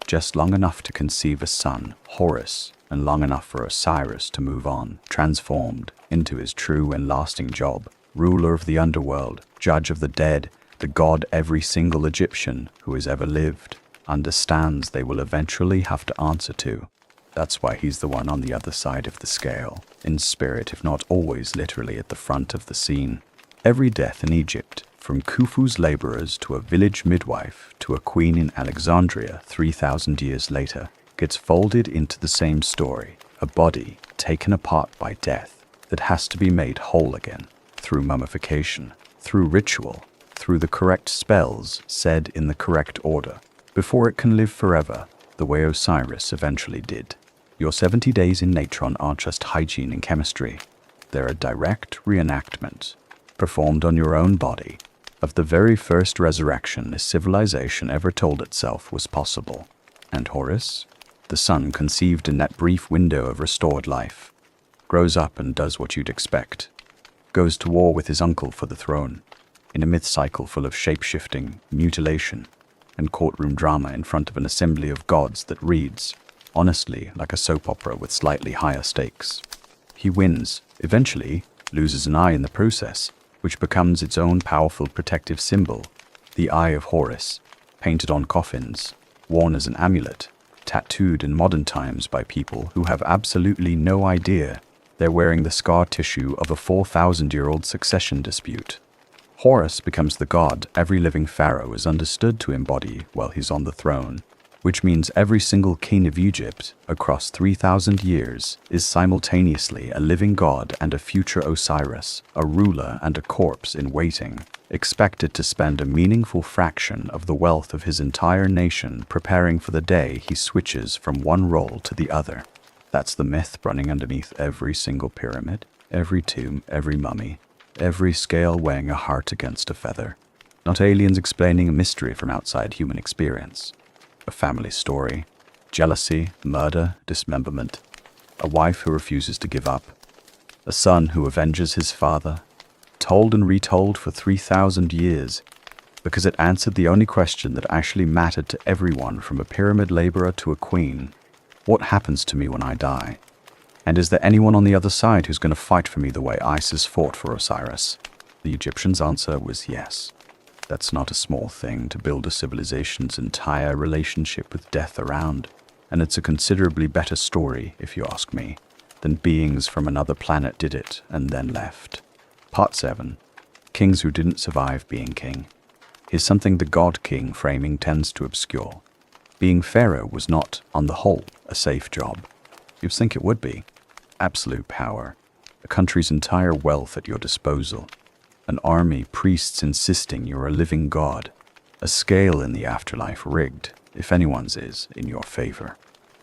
Just long enough to conceive a son, Horus, and long enough for Osiris to move on, transformed into his true and lasting job, ruler of the underworld, judge of the dead, the god every single Egyptian who has ever lived understands they will eventually have to answer to. That's why he's the one on the other side of the scale, in spirit if not always literally at the front of the scene. Every death in Egypt, from Khufu's laborers to a village midwife to a queen in Alexandria 3,000 years later, gets folded into the same story, a body taken apart by death that has to be made whole again, through mummification, through ritual, through the correct spells said in the correct order, before it can live forever, the way Osiris eventually did. Your 70 days in Natron aren't just hygiene and chemistry. They're a direct reenactment, performed on your own body, of the very first resurrection a civilization ever told itself was possible. And Horus, the son conceived in that brief window of restored life, grows up and does what you'd expect. Goes to war with his uncle for the throne, in a myth cycle full of shape-shifting, mutilation, and courtroom drama in front of an assembly of gods that reads, honestly, like a soap opera with slightly higher stakes. He wins, eventually, loses an eye in the process, which becomes its own powerful protective symbol, the Eye of Horus, painted on coffins, worn as an amulet, tattooed in modern times by people who have absolutely no idea they're wearing the scar tissue of a 4,000-year-old succession dispute. Horus becomes the god every living pharaoh is understood to embody while he's on the throne, which means every single king of Egypt, across 3,000 years, is simultaneously a living god and a future Osiris, a ruler and a corpse in waiting, expected to spend a meaningful fraction of the wealth of his entire nation preparing for the day he switches from one role to the other. That's the myth running underneath every single pyramid, every tomb, every mummy, every scale weighing a heart against a feather. Not aliens explaining a mystery from outside human experience. A family story, jealousy, murder, dismemberment, a wife who refuses to give up, a son who avenges his father, told and retold for 3,000 years, because it answered the only question that actually mattered to everyone, from a pyramid laborer to a queen. What happens to me when I die? And is there anyone on the other side who's going to fight for me the way Isis fought for Osiris? The Egyptians' answer was yes. That's not a small thing to build a civilization's entire relationship with death around, and it's a considerably better story, if you ask me, than beings from another planet did it and then left. Part 7. Kings who didn't survive being king. Here's something the God King framing tends to obscure. Being pharaoh was not, on the whole, a safe job. You'd think it would be. Absolute power, a country's entire wealth at your disposal, an army, priests insisting you're a living god, a scale in the afterlife rigged, if anyone's is, in your favor.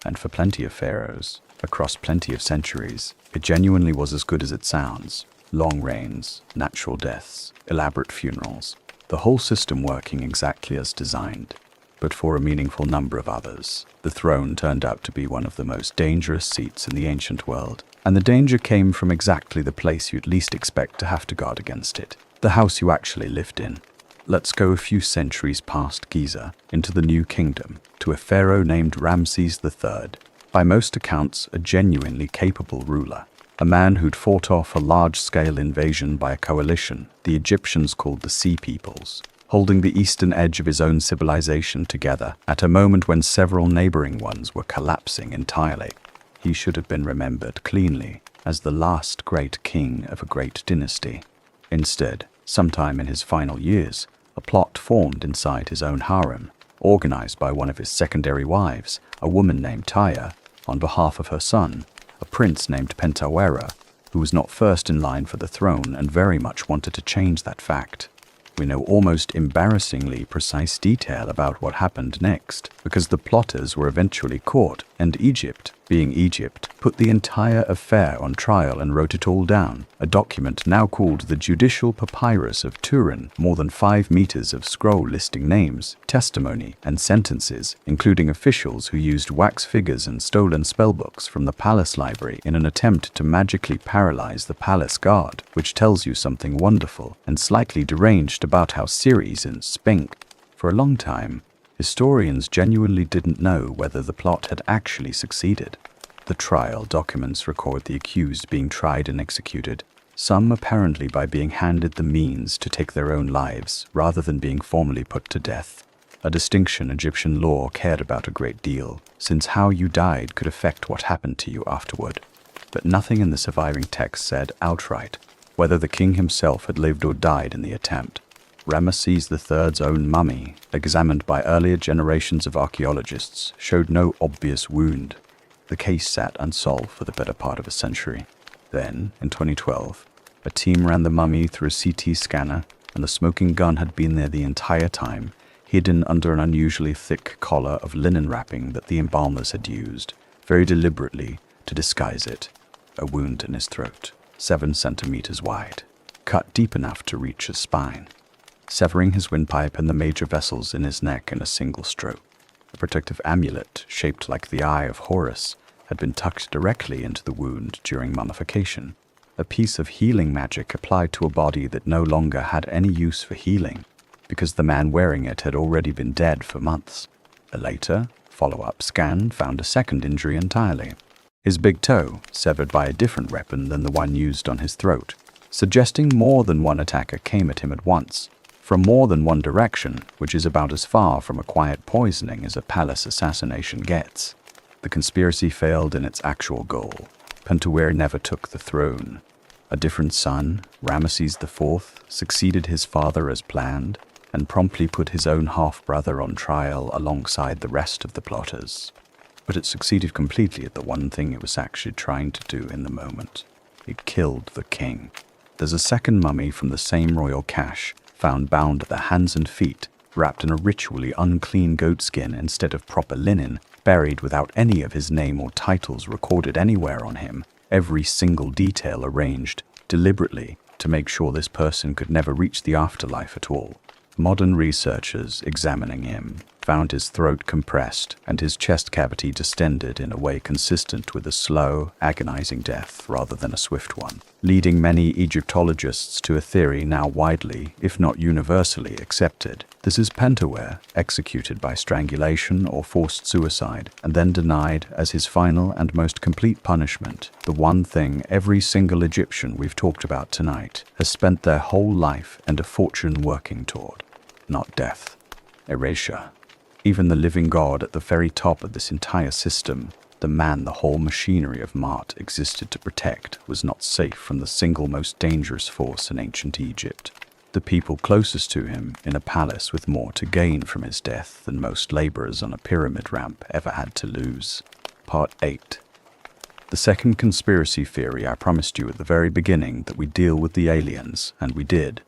And for plenty of pharaohs, across plenty of centuries, it genuinely was as good as it sounds. Long reigns, natural deaths, elaborate funerals, the whole system working exactly as designed. But for a meaningful number of others, the throne turned out to be one of the most dangerous seats in the ancient world. And the danger came from exactly the place you'd least expect to have to guard against it, the house you actually lived in. Let's go a few centuries past Giza, into the New Kingdom, to a pharaoh named Ramses III, by most accounts a genuinely capable ruler, a man who'd fought off a large-scale invasion by a coalition the Egyptians called the Sea Peoples, holding the eastern edge of his own civilization together at a moment when several neighboring ones were collapsing entirely. He should have been remembered cleanly as the last great king of a great dynasty. Instead, sometime in his final years, a plot formed inside his own harem, organized by one of his secondary wives, a woman named Tyre, on behalf of her son, a prince named Pentawera, who was not first in line for the throne and very much wanted to change that fact. We know almost embarrassingly precise detail about what happened next, because the plotters were eventually caught, and Egypt, being Egypt, put the entire affair on trial and wrote it all down, a document now called the Judicial Papyrus of Turin, more than 5 meters of scroll listing names, testimony, and sentences, including officials who used wax figures and stolen spellbooks from the palace library in an attempt to magically paralyze the palace guard, which tells you something wonderful and slightly deranged about how Ceres and Spink. For a long time, historians genuinely didn't know whether the plot had actually succeeded. The trial documents record the accused being tried and executed, some apparently by being handed the means to take their own lives rather than being formally put to death, a distinction Egyptian law cared about a great deal, since how you died could affect what happened to you afterward. But nothing in the surviving text said outright whether the king himself had lived or died in the attempt. Ramesses III's own mummy, examined by earlier generations of archaeologists, showed no obvious wound. The case sat unsolved for the better part of a century. Then, in 2012, a team ran the mummy through a CT scanner, and the smoking gun had been there the entire time, hidden under an unusually thick collar of linen wrapping that the embalmers had used, very deliberately, to disguise it. A wound in his throat, 7 centimeters wide, cut deep enough to reach his spine, severing his windpipe and the major vessels in his neck in a single stroke. A protective amulet, shaped like the Eye of Horus, had been tucked directly into the wound during mummification, a piece of healing magic applied to a body that no longer had any use for healing, because the man wearing it had already been dead for months. A later, follow-up scan found a second injury entirely. His big toe, severed by a different weapon than the one used on his throat, suggesting more than one attacker came at him at once, from more than one direction, which is about as far from a quiet poisoning as a palace assassination gets. The conspiracy failed in its actual goal. Pentawera never took the throne. A different son, Ramesses IV, succeeded his father as planned, and promptly put his own half-brother on trial alongside the rest of the plotters. But it succeeded completely at the one thing it was actually trying to do in the moment. It killed the king. There's a second mummy from the same royal cache, found bound at the hands and feet, wrapped in a ritually unclean goatskin instead of proper linen, buried without any of his name or titles recorded anywhere on him, every single detail arranged, deliberately, to make sure this person could never reach the afterlife at all. Modern researchers examining him found his throat compressed and his chest cavity distended in a way consistent with a slow, agonizing death rather than a swift one, leading many Egyptologists to a theory now widely, if not universally, accepted. This is Pentawere, executed by strangulation or forced suicide, and then denied as his final and most complete punishment, the one thing every single Egyptian we've talked about tonight has spent their whole life and a fortune working toward. Not death. Erasure. Even the living god at the very top of this entire system, the man the whole machinery of Mart existed to protect, was not safe from the single most dangerous force in ancient Egypt. The people closest to him in a palace with more to gain from his death than most laborers on a pyramid ramp ever had to lose. Part 8. The second conspiracy theory I promised you at the very beginning that we deal with the aliens, and we did.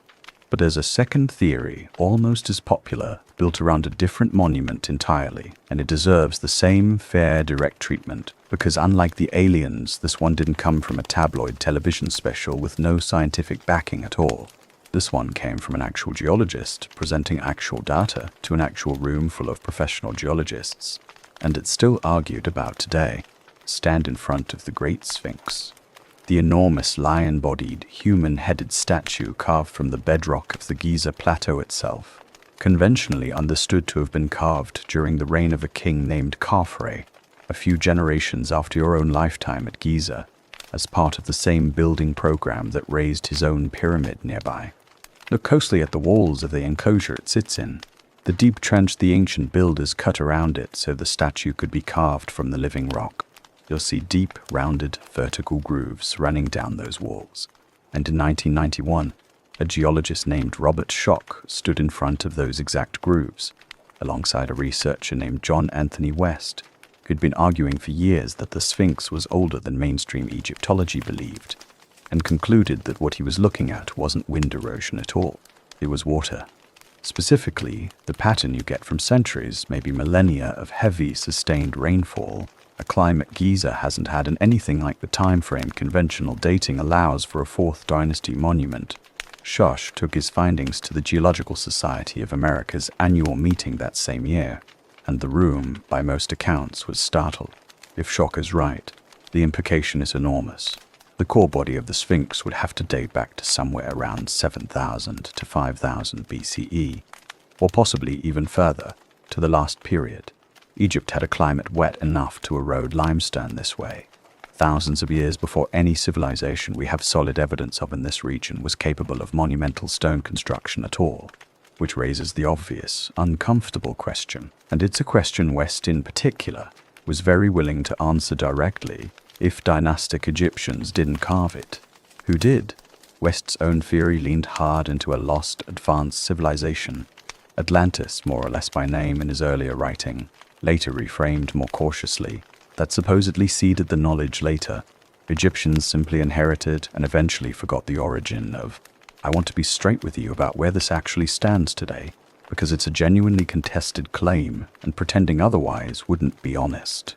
But there's a second theory, almost as popular, built around a different monument entirely, and it deserves the same fair, direct treatment, because unlike the aliens, this one didn't come from a tabloid television special with no scientific backing at all. This one came from an actual geologist, presenting actual data to an actual room full of professional geologists. And it's still argued about today. Stand in front of the Great Sphinx. The enormous lion-bodied, human-headed statue carved from the bedrock of the Giza Plateau itself, conventionally understood to have been carved during the reign of a king named Khafre, a few generations after your own lifetime at Giza, as part of the same building program that raised his own pyramid nearby. Look closely at the walls of the enclosure it sits in. The deep trench the ancient builders cut around it so the statue could be carved from the living rock. You'll see deep, rounded, vertical grooves running down those walls. And in 1991, a geologist named Robert Schoch stood in front of those exact grooves, alongside a researcher named John Anthony West, who'd been arguing for years that the Sphinx was older than mainstream Egyptology believed, and concluded that what he was looking at wasn't wind erosion at all. It was water. Specifically, the pattern you get from centuries, maybe millennia of heavy, sustained rainfall, a climate Giza hasn't had in anything like the time frame conventional dating allows for a 4th Dynasty monument. Schoch took his findings to the Geological Society of America's annual meeting that same year, and the room, by most accounts, was startled. If Schoch is right, the implication is enormous. The core body of the Sphinx would have to date back to somewhere around 7,000 to 5,000 BCE, or possibly even further, to the last period. Egypt had a climate wet enough to erode limestone this way. Thousands of years before any civilization we have solid evidence of in this region was capable of monumental stone construction at all, which raises the obvious, uncomfortable question, and it's a question West in particular was very willing to answer directly. If dynastic Egyptians didn't carve it, who did? West's own theory leaned hard into a lost, advanced civilization. Atlantis, more or less by name in his earlier writing, later reframed more cautiously, that supposedly seeded the knowledge later. Egyptians simply inherited and eventually forgot the origin of. I want to be straight with you about where this actually stands today, because it's a genuinely contested claim, and pretending otherwise wouldn't be honest.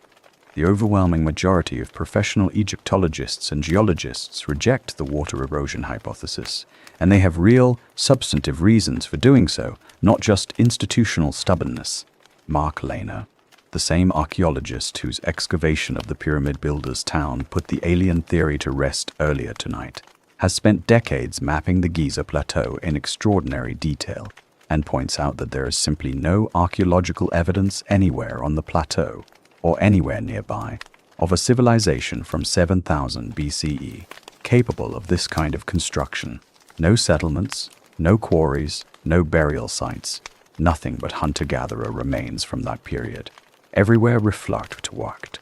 The overwhelming majority of professional Egyptologists and geologists reject the water erosion hypothesis, and they have real, substantive reasons for doing so, not just institutional stubbornness. Mark Lehner, the same archaeologist whose excavation of the pyramid builder's town put the alien theory to rest earlier tonight, has spent decades mapping the Giza Plateau in extraordinary detail, and points out that there is simply no archaeological evidence anywhere on the plateau, or anywhere nearby, of a civilization from 7,000 BCE capable of this kind of construction. No settlements, no quarries, no burial sites, nothing but hunter-gatherer remains from that period. Everywhere reflect worked.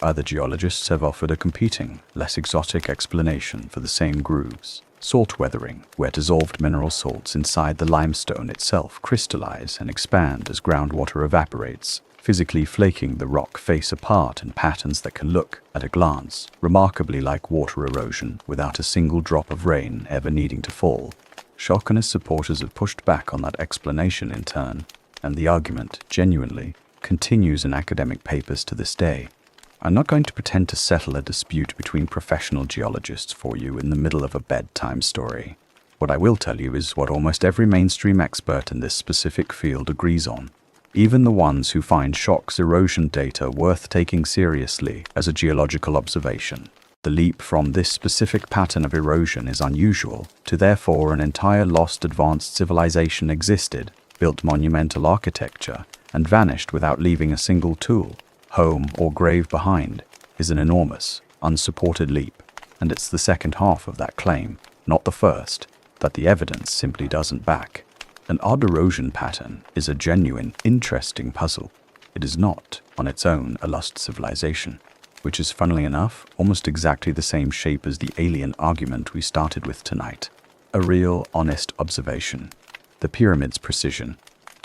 Other geologists have offered a competing, less exotic explanation for the same grooves. Salt weathering, where dissolved mineral salts inside the limestone itself crystallize and expand as groundwater evaporates, physically flaking the rock face apart in patterns that can look, at a glance, remarkably like water erosion without a single drop of rain ever needing to fall. Schoch and his supporters have pushed back on that explanation in turn, and the argument, genuinely, continues in academic papers to this day. I'm not going to pretend to settle a dispute between professional geologists for you in the middle of a bedtime story. What I will tell you is what almost every mainstream expert in this specific field agrees on. even the ones who find shocks erosion data worth taking seriously as a geological observation. The leap from this specific pattern of erosion is unusual, to therefore an entire lost advanced civilization existed, built monumental architecture, and vanished without leaving a single tool, home, or grave behind, is an enormous, unsupported leap, and it's the second half of that claim, not the first, that the evidence simply doesn't back. An odd erosion pattern is a genuine, interesting puzzle. It is not, on its own, a lost civilization, which is, funnily enough, almost exactly the same shape as the alien argument we started with tonight. A real, honest observation. The pyramid's precision,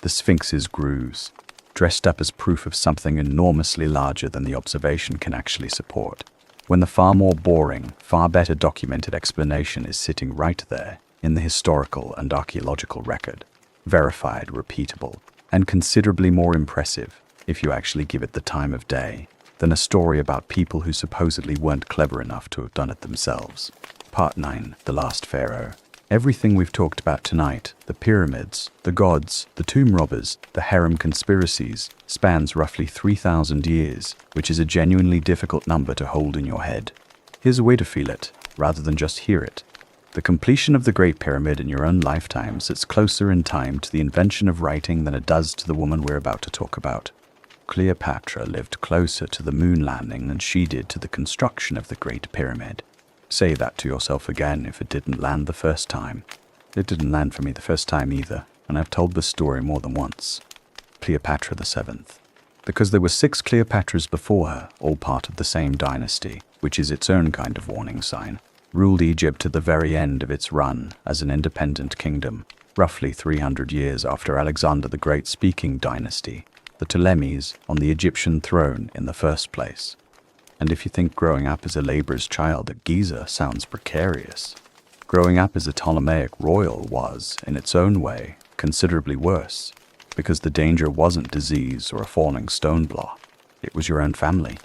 the Sphinx's grooves, dressed up as proof of something enormously larger than the observation can actually support, when the far more boring, far better documented explanation is sitting right there in the historical and archaeological record, verified, repeatable, and considerably more impressive, if you actually give it the time of day, than a story about people who supposedly weren't clever enough to have done it themselves. Part 9, The Last Pharaoh. Everything we've talked about tonight, the pyramids, the gods, the tomb robbers, the harem conspiracies, spans roughly 3,000 years, which is a genuinely difficult number to hold in your head. Here's a way to feel it, rather than just hear it. The completion of the Great Pyramid in your own lifetime sits closer in time to the invention of writing than it does to the woman we're about to talk about. Cleopatra lived closer to the moon landing than she did to the construction of the Great Pyramid. Say that to yourself again if it didn't land the first time. It didn't land for me the first time either, and I've told this story more than once. Cleopatra the Seventh. Because there were 6 Cleopatras before her, all part of the same dynasty, which is its own kind of warning sign, ruled Egypt to the very end of its run as an independent kingdom, roughly 300 years after Alexander the Great's speaking dynasty, the Ptolemies, on the Egyptian throne in the first place. And if you think growing up as a laborer's child at Giza sounds precarious, growing up as a Ptolemaic royal was, in its own way, considerably worse, because the danger wasn't disease or a falling stone block. It was your own family.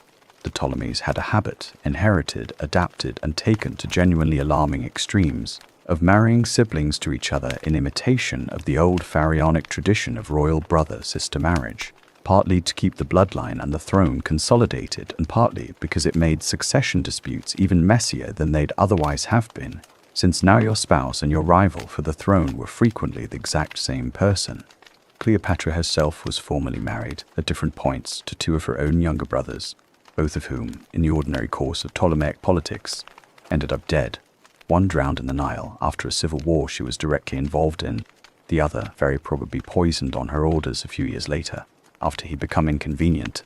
The Ptolemies had a habit, inherited, adapted, and taken to genuinely alarming extremes, of marrying siblings to each other in imitation of the old pharaonic tradition of royal brother-sister marriage, partly to keep the bloodline and the throne consolidated, and partly because it made succession disputes even messier than they'd otherwise have been, since now your spouse and your rival for the throne were frequently the exact same person. Cleopatra herself was formally married, at different points, to 2 of her own younger brothers, both of whom, in the ordinary course of Ptolemaic politics, ended up dead. One drowned in the Nile after a civil war she was directly involved in, the other very probably poisoned on her orders a few years later, after he'd become inconvenient.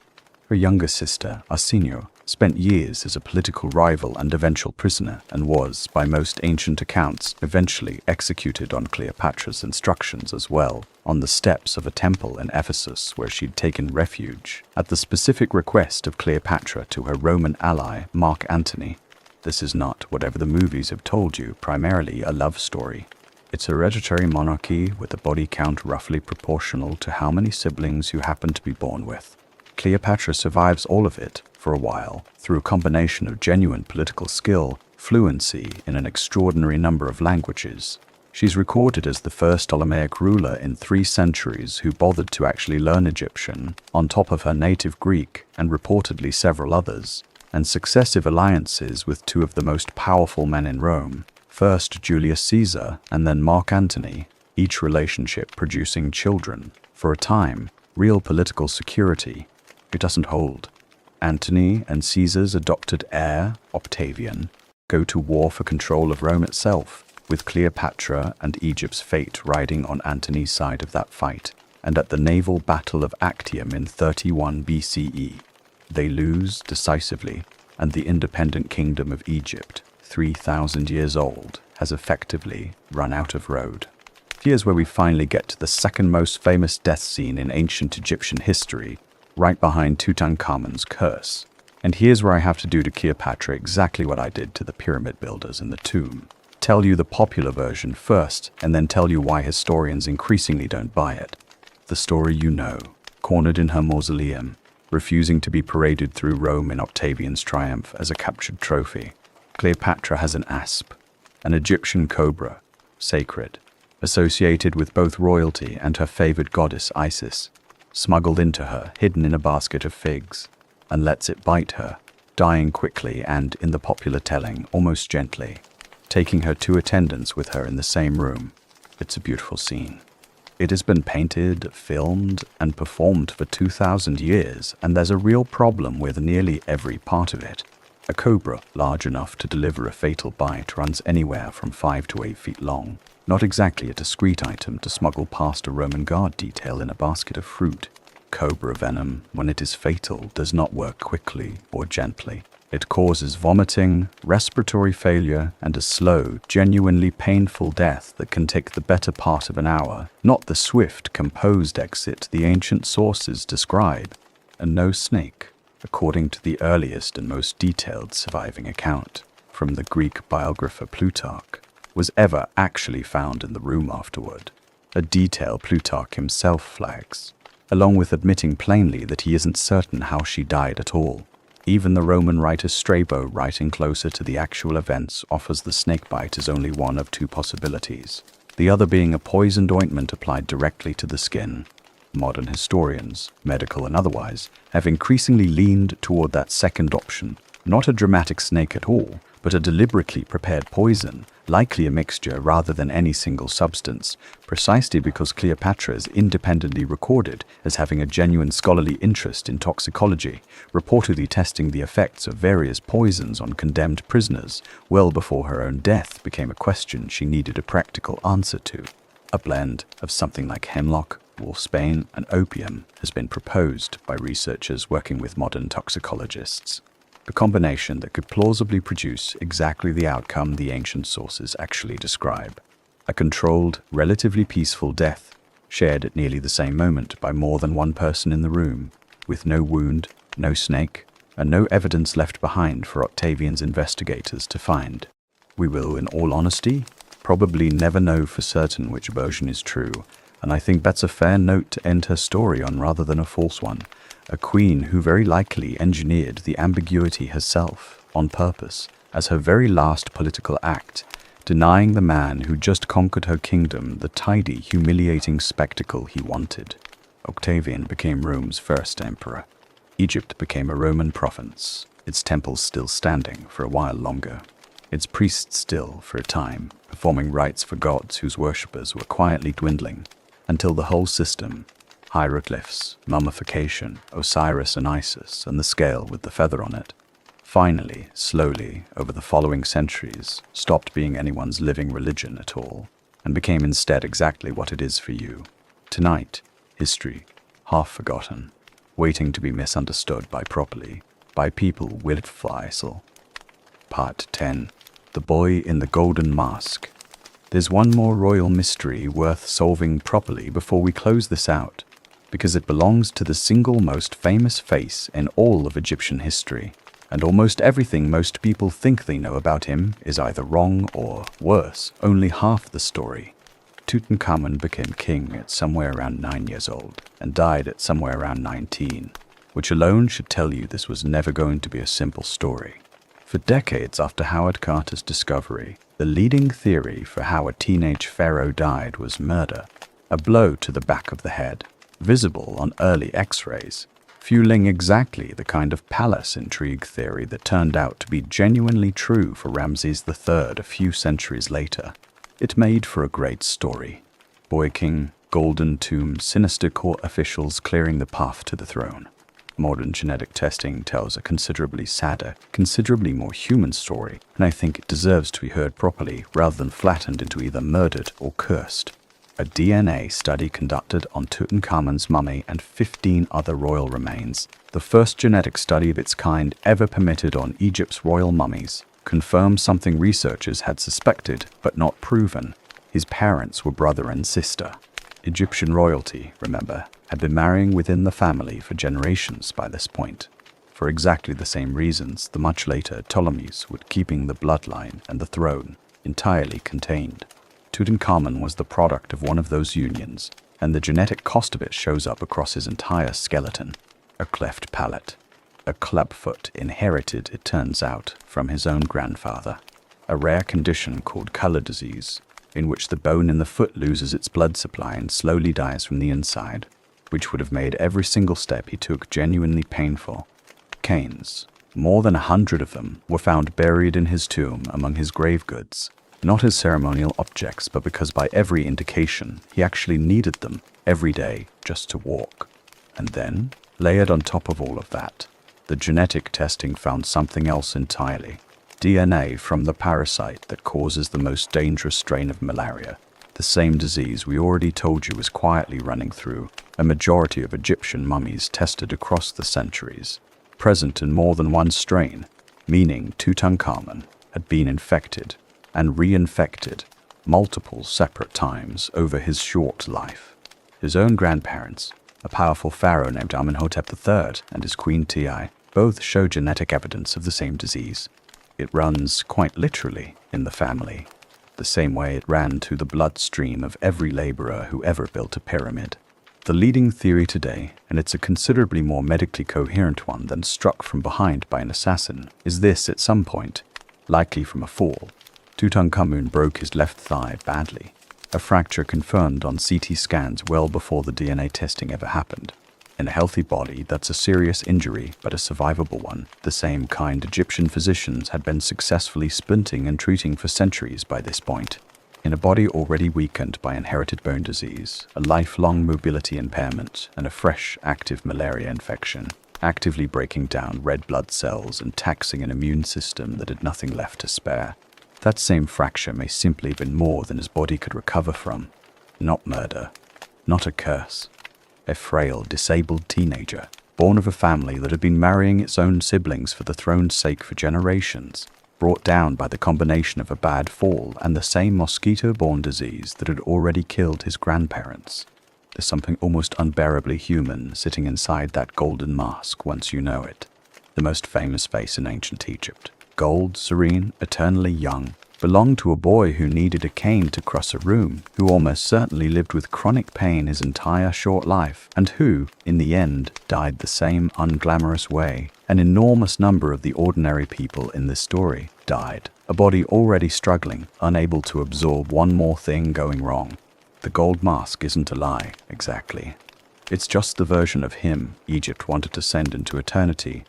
Her younger sister, Arsinoe, spent years as a political rival and eventual prisoner, and was, by most ancient accounts, eventually executed on Cleopatra's instructions as well, on the steps of a temple in Ephesus where she'd taken refuge, at the specific request of Cleopatra to her Roman ally, Mark Antony. This is not, whatever the movies have told you, primarily a love story. It's a hereditary monarchy with a body count roughly proportional to how many siblings you happen to be born with. Cleopatra survives all of it, for a while, through a combination of genuine political skill, fluency in an extraordinary number of languages. She's recorded as the first Ptolemaic ruler in 3 centuries who bothered to actually learn Egyptian, on top of her native Greek and reportedly several others, and successive alliances with 2 of the most powerful men in Rome, first Julius Caesar and then Mark Antony, each relationship producing children. For a time, real political security. It doesn't hold. Antony and Caesar's adopted heir, Octavian, go to war for control of Rome itself, with Cleopatra and Egypt's fate riding on Antony's side of that fight, and at the naval battle of Actium in 31 BCE, they lose decisively, and the independent kingdom of Egypt, 3,000 years old, has effectively run out of road. Here's where we finally get to the second most famous death scene in ancient Egyptian history, right behind Tutankhamun's curse. And here's where I have to do to Cleopatra exactly what I did to the pyramid builders in the tomb. Tell you the popular version first, and then tell you why historians increasingly don't buy it. The story you know, cornered in her mausoleum, refusing to be paraded through Rome in Octavian's triumph as a captured trophy. Cleopatra has an asp, an Egyptian cobra, sacred, associated with both royalty and her favored goddess Isis. smuggled into her, hidden in a basket of figs, and lets it bite her, dying quickly and, in the popular telling, almost gently, taking her two attendants with her in the same room. It's a beautiful scene. It has been painted, filmed, and performed for 2,000 years, and there's a real problem with nearly every part of it. A cobra large enough to deliver a fatal bite runs anywhere from 5 to 8 feet long. Not exactly a discreet item to smuggle past a Roman guard detail in a basket of fruit. Cobra venom, when it is fatal, does not work quickly or gently. It causes vomiting, respiratory failure, and a slow, genuinely painful death that can take the better part of an hour, not the swift, composed exit the ancient sources describe. And no snake, according to the earliest and most detailed surviving account from the Greek biographer Plutarch, was ever actually found in the room afterward, a detail Plutarch himself flags, along with admitting plainly that he isn't certain how she died at all. Even the Roman writer Strabo, writing closer to the actual events, offers the snakebite as only one of two possibilities, the other being a poisoned ointment applied directly to the skin. Modern historians, medical and otherwise, have increasingly leaned toward that second option, not a dramatic snake at all, but a deliberately prepared poison, likely a mixture rather than any single substance, precisely because Cleopatra is independently recorded as having a genuine scholarly interest in toxicology, reportedly testing the effects of various poisons on condemned prisoners, well before her own death became a question she needed a practical answer to. A blend of something like hemlock, wolfsbane, and opium has been proposed by researchers working with modern toxicologists. A combination that could plausibly produce exactly the outcome the ancient sources actually describe. A controlled, relatively peaceful death, shared at nearly the same moment by more than one person in the room, with no wound, no snake, and no evidence left behind for Octavian's investigators to find. We will, in all honesty, probably never know for certain which version is true, and I think that's a fair note to end her story on rather than a false one. A queen who very likely engineered the ambiguity herself, on purpose, as her very last political act, denying the man who just conquered her kingdom the tidy, humiliating spectacle he wanted. Octavian became Rome's first emperor. Egypt became a Roman province, its temples still standing for a while longer, its priests still, for a time, performing rites for gods whose worshippers were quietly dwindling, until the whole system, hieroglyphs, mummification, Osiris and Isis, and the scale with the feather on it, finally, slowly, over the following centuries, stopped being anyone's living religion at all, and became instead exactly what it is for you. Tonight, history, half forgotten, waiting to be misunderstood by people with Fleisel. Part 10. The Boy in the Golden Mask. There's one more royal mystery worth solving properly before we close this out, because it belongs to the single most famous face in all of Egyptian history, and almost everything most people think they know about him is either wrong or, worse, only half the story. Tutankhamun became king at somewhere around 9 years old, and died at somewhere around 19, which alone should tell you this was never going to be a simple story. For decades after Howard Carter's discovery, the leading theory for how a teenage pharaoh died was murder, a blow to the back of the head, visible on early X-rays, fueling exactly the kind of palace intrigue theory that turned out to be genuinely true for Ramses III a few centuries later. It made for a great story. Boy King, Golden Tomb, sinister court officials clearing the path to the throne. Modern genetic testing tells a considerably sadder, considerably more human story, and I think it deserves to be heard properly rather than flattened into either murdered or cursed. A DNA study conducted on Tutankhamun's mummy and 15 other royal remains, the first genetic study of its kind ever permitted on Egypt's royal mummies, confirmed something researchers had suspected but not proven. His parents were brother and sister. Egyptian royalty, remember, had been marrying within the family for generations by this point. For exactly the same reasons, the much later Ptolemies were keeping the bloodline and the throne entirely contained. Tutankhamun was the product of one of those unions, and the genetic cost of it shows up across his entire skeleton. A cleft palate. A clubfoot inherited, it turns out, from his own grandfather. A rare condition called color disease, in which the bone in the foot loses its blood supply and slowly dies from the inside. which would have made every single step he took genuinely painful. Canes, more than 100 of them, were found buried in his tomb among his grave goods, not as ceremonial objects, but because by every indication he actually needed them every day just to walk. And then, layered on top of all of that, the genetic testing found something else entirely. DNA from the parasite that causes the most dangerous strain of malaria, the same disease we already told you was quietly running through a majority of Egyptian mummies tested across the centuries, present in more than one strain, meaning Tutankhamun had been infected and reinfected multiple separate times over his short life. His own grandparents, a powerful pharaoh named Amenhotep III, and his queen Ti, both show genetic evidence of the same disease. It runs, quite literally, in the family, the same way it ran through the bloodstream of every laborer who ever built a pyramid. The leading theory today, and it's a considerably more medically coherent one than struck from behind by an assassin, is this: at some point, likely from a fall, Tutankhamun broke his left thigh badly, a fracture confirmed on CT scans well before the DNA testing ever happened. In a healthy body, that's a serious injury, but a survivable one, the same kind Egyptian physicians had been successfully splinting and treating for centuries by this point. In a body already weakened by inherited bone disease, a lifelong mobility impairment, and a fresh, active malaria infection, actively breaking down red blood cells and taxing an immune system that had nothing left to spare. That same fracture may simply have been more than his body could recover from. Not murder, not a curse. A frail, disabled teenager, born of a family that had been marrying its own siblings for the throne's sake for generations, brought down by the combination of a bad fall and the same mosquito-borne disease that had already killed his grandparents. There's something almost unbearably human sitting inside that golden mask once you know it. The most famous face in ancient Egypt, gold, serene, eternally young, belonged to a boy who needed a cane to cross a room, who almost certainly lived with chronic pain his entire short life, and who, in the end, died the same unglamorous way. An enormous number of the ordinary people in this story died, a body already struggling, unable to absorb one more thing going wrong. The gold mask isn't a lie, exactly. It's just the version of him Egypt wanted to send into eternity,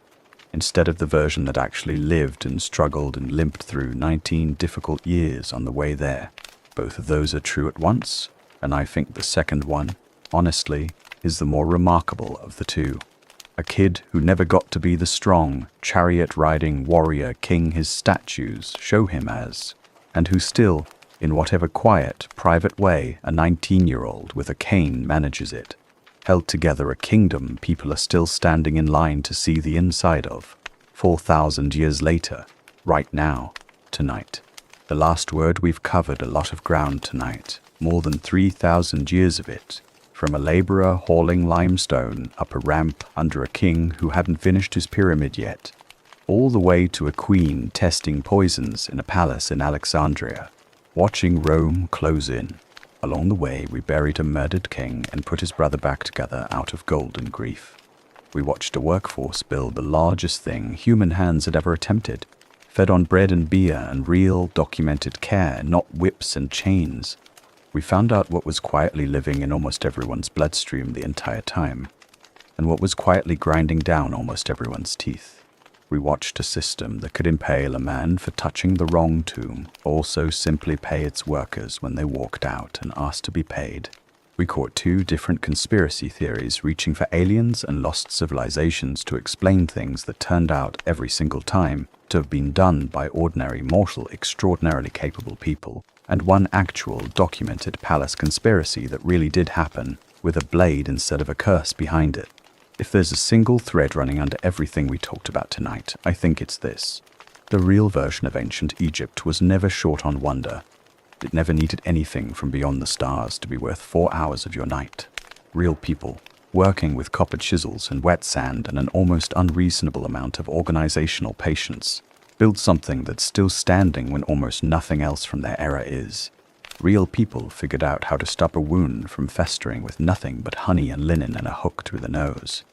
instead of the version that actually lived and struggled and limped through 19 difficult years on the way there. Both of those are true at once, and I think the second one, honestly, is the more remarkable of the two. A kid who never got to be the strong, chariot-riding warrior king his statues show him as, and who still, in whatever quiet, private way a 19-year-old with a cane manages it, held together a kingdom people are still standing in line to see the inside of, 4,000 years later, right now, tonight. The last word, we've covered a lot of ground tonight, more than 3,000 years of it, from a laborer hauling limestone up a ramp under a king who hadn't finished his pyramid yet, all the way to a queen testing poisons in a palace in Alexandria, watching Rome close in. Along the way, we buried a murdered king and put his brother back together out of golden grief. We watched a workforce build the largest thing human hands had ever attempted, fed on bread and beer and real, documented care, not whips and chains. We found out what was quietly living in almost everyone's bloodstream the entire time, and what was quietly grinding down almost everyone's teeth. We watched a system that could impale a man for touching the wrong tomb, also simply pay its workers when they walked out and asked to be paid. We caught two different conspiracy theories reaching for aliens and lost civilizations to explain things that turned out every single time to have been done by ordinary mortal, extraordinarily capable people, and one actual documented palace conspiracy that really did happen, with a blade instead of a curse behind it. If there's a single thread running under everything we talked about tonight, I think it's this. The real version of ancient Egypt was never short on wonder. It never needed anything from beyond the stars to be worth 4 hours of your night. Real people, working with copper chisels and wet sand and an almost unreasonable amount of organizational patience, built something that's still standing when almost nothing else from their era is. Real people figured out how to stop a wound from festering with nothing but honey and linen and a hook through the nose.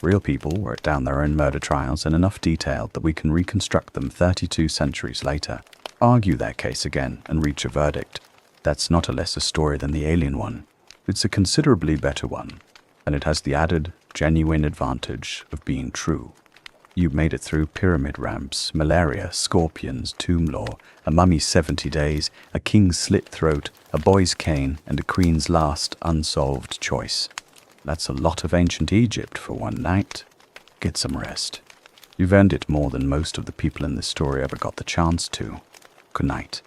Real people worked down their own murder trials in enough detail that we can reconstruct them 32 centuries later, argue their case again, and reach a verdict. That's not a lesser story than the alien one. It's a considerably better one. and it has the added, genuine advantage of being true. You made it through pyramid ramps, malaria, scorpions, tomb lore, a mummy's 70 days, a king's slit throat, a boy's cane, and a queen's last unsolved choice. That's a lot of ancient Egypt for one night. Get some rest. You've earned it more than most of the people in this story ever got the chance to. Good night.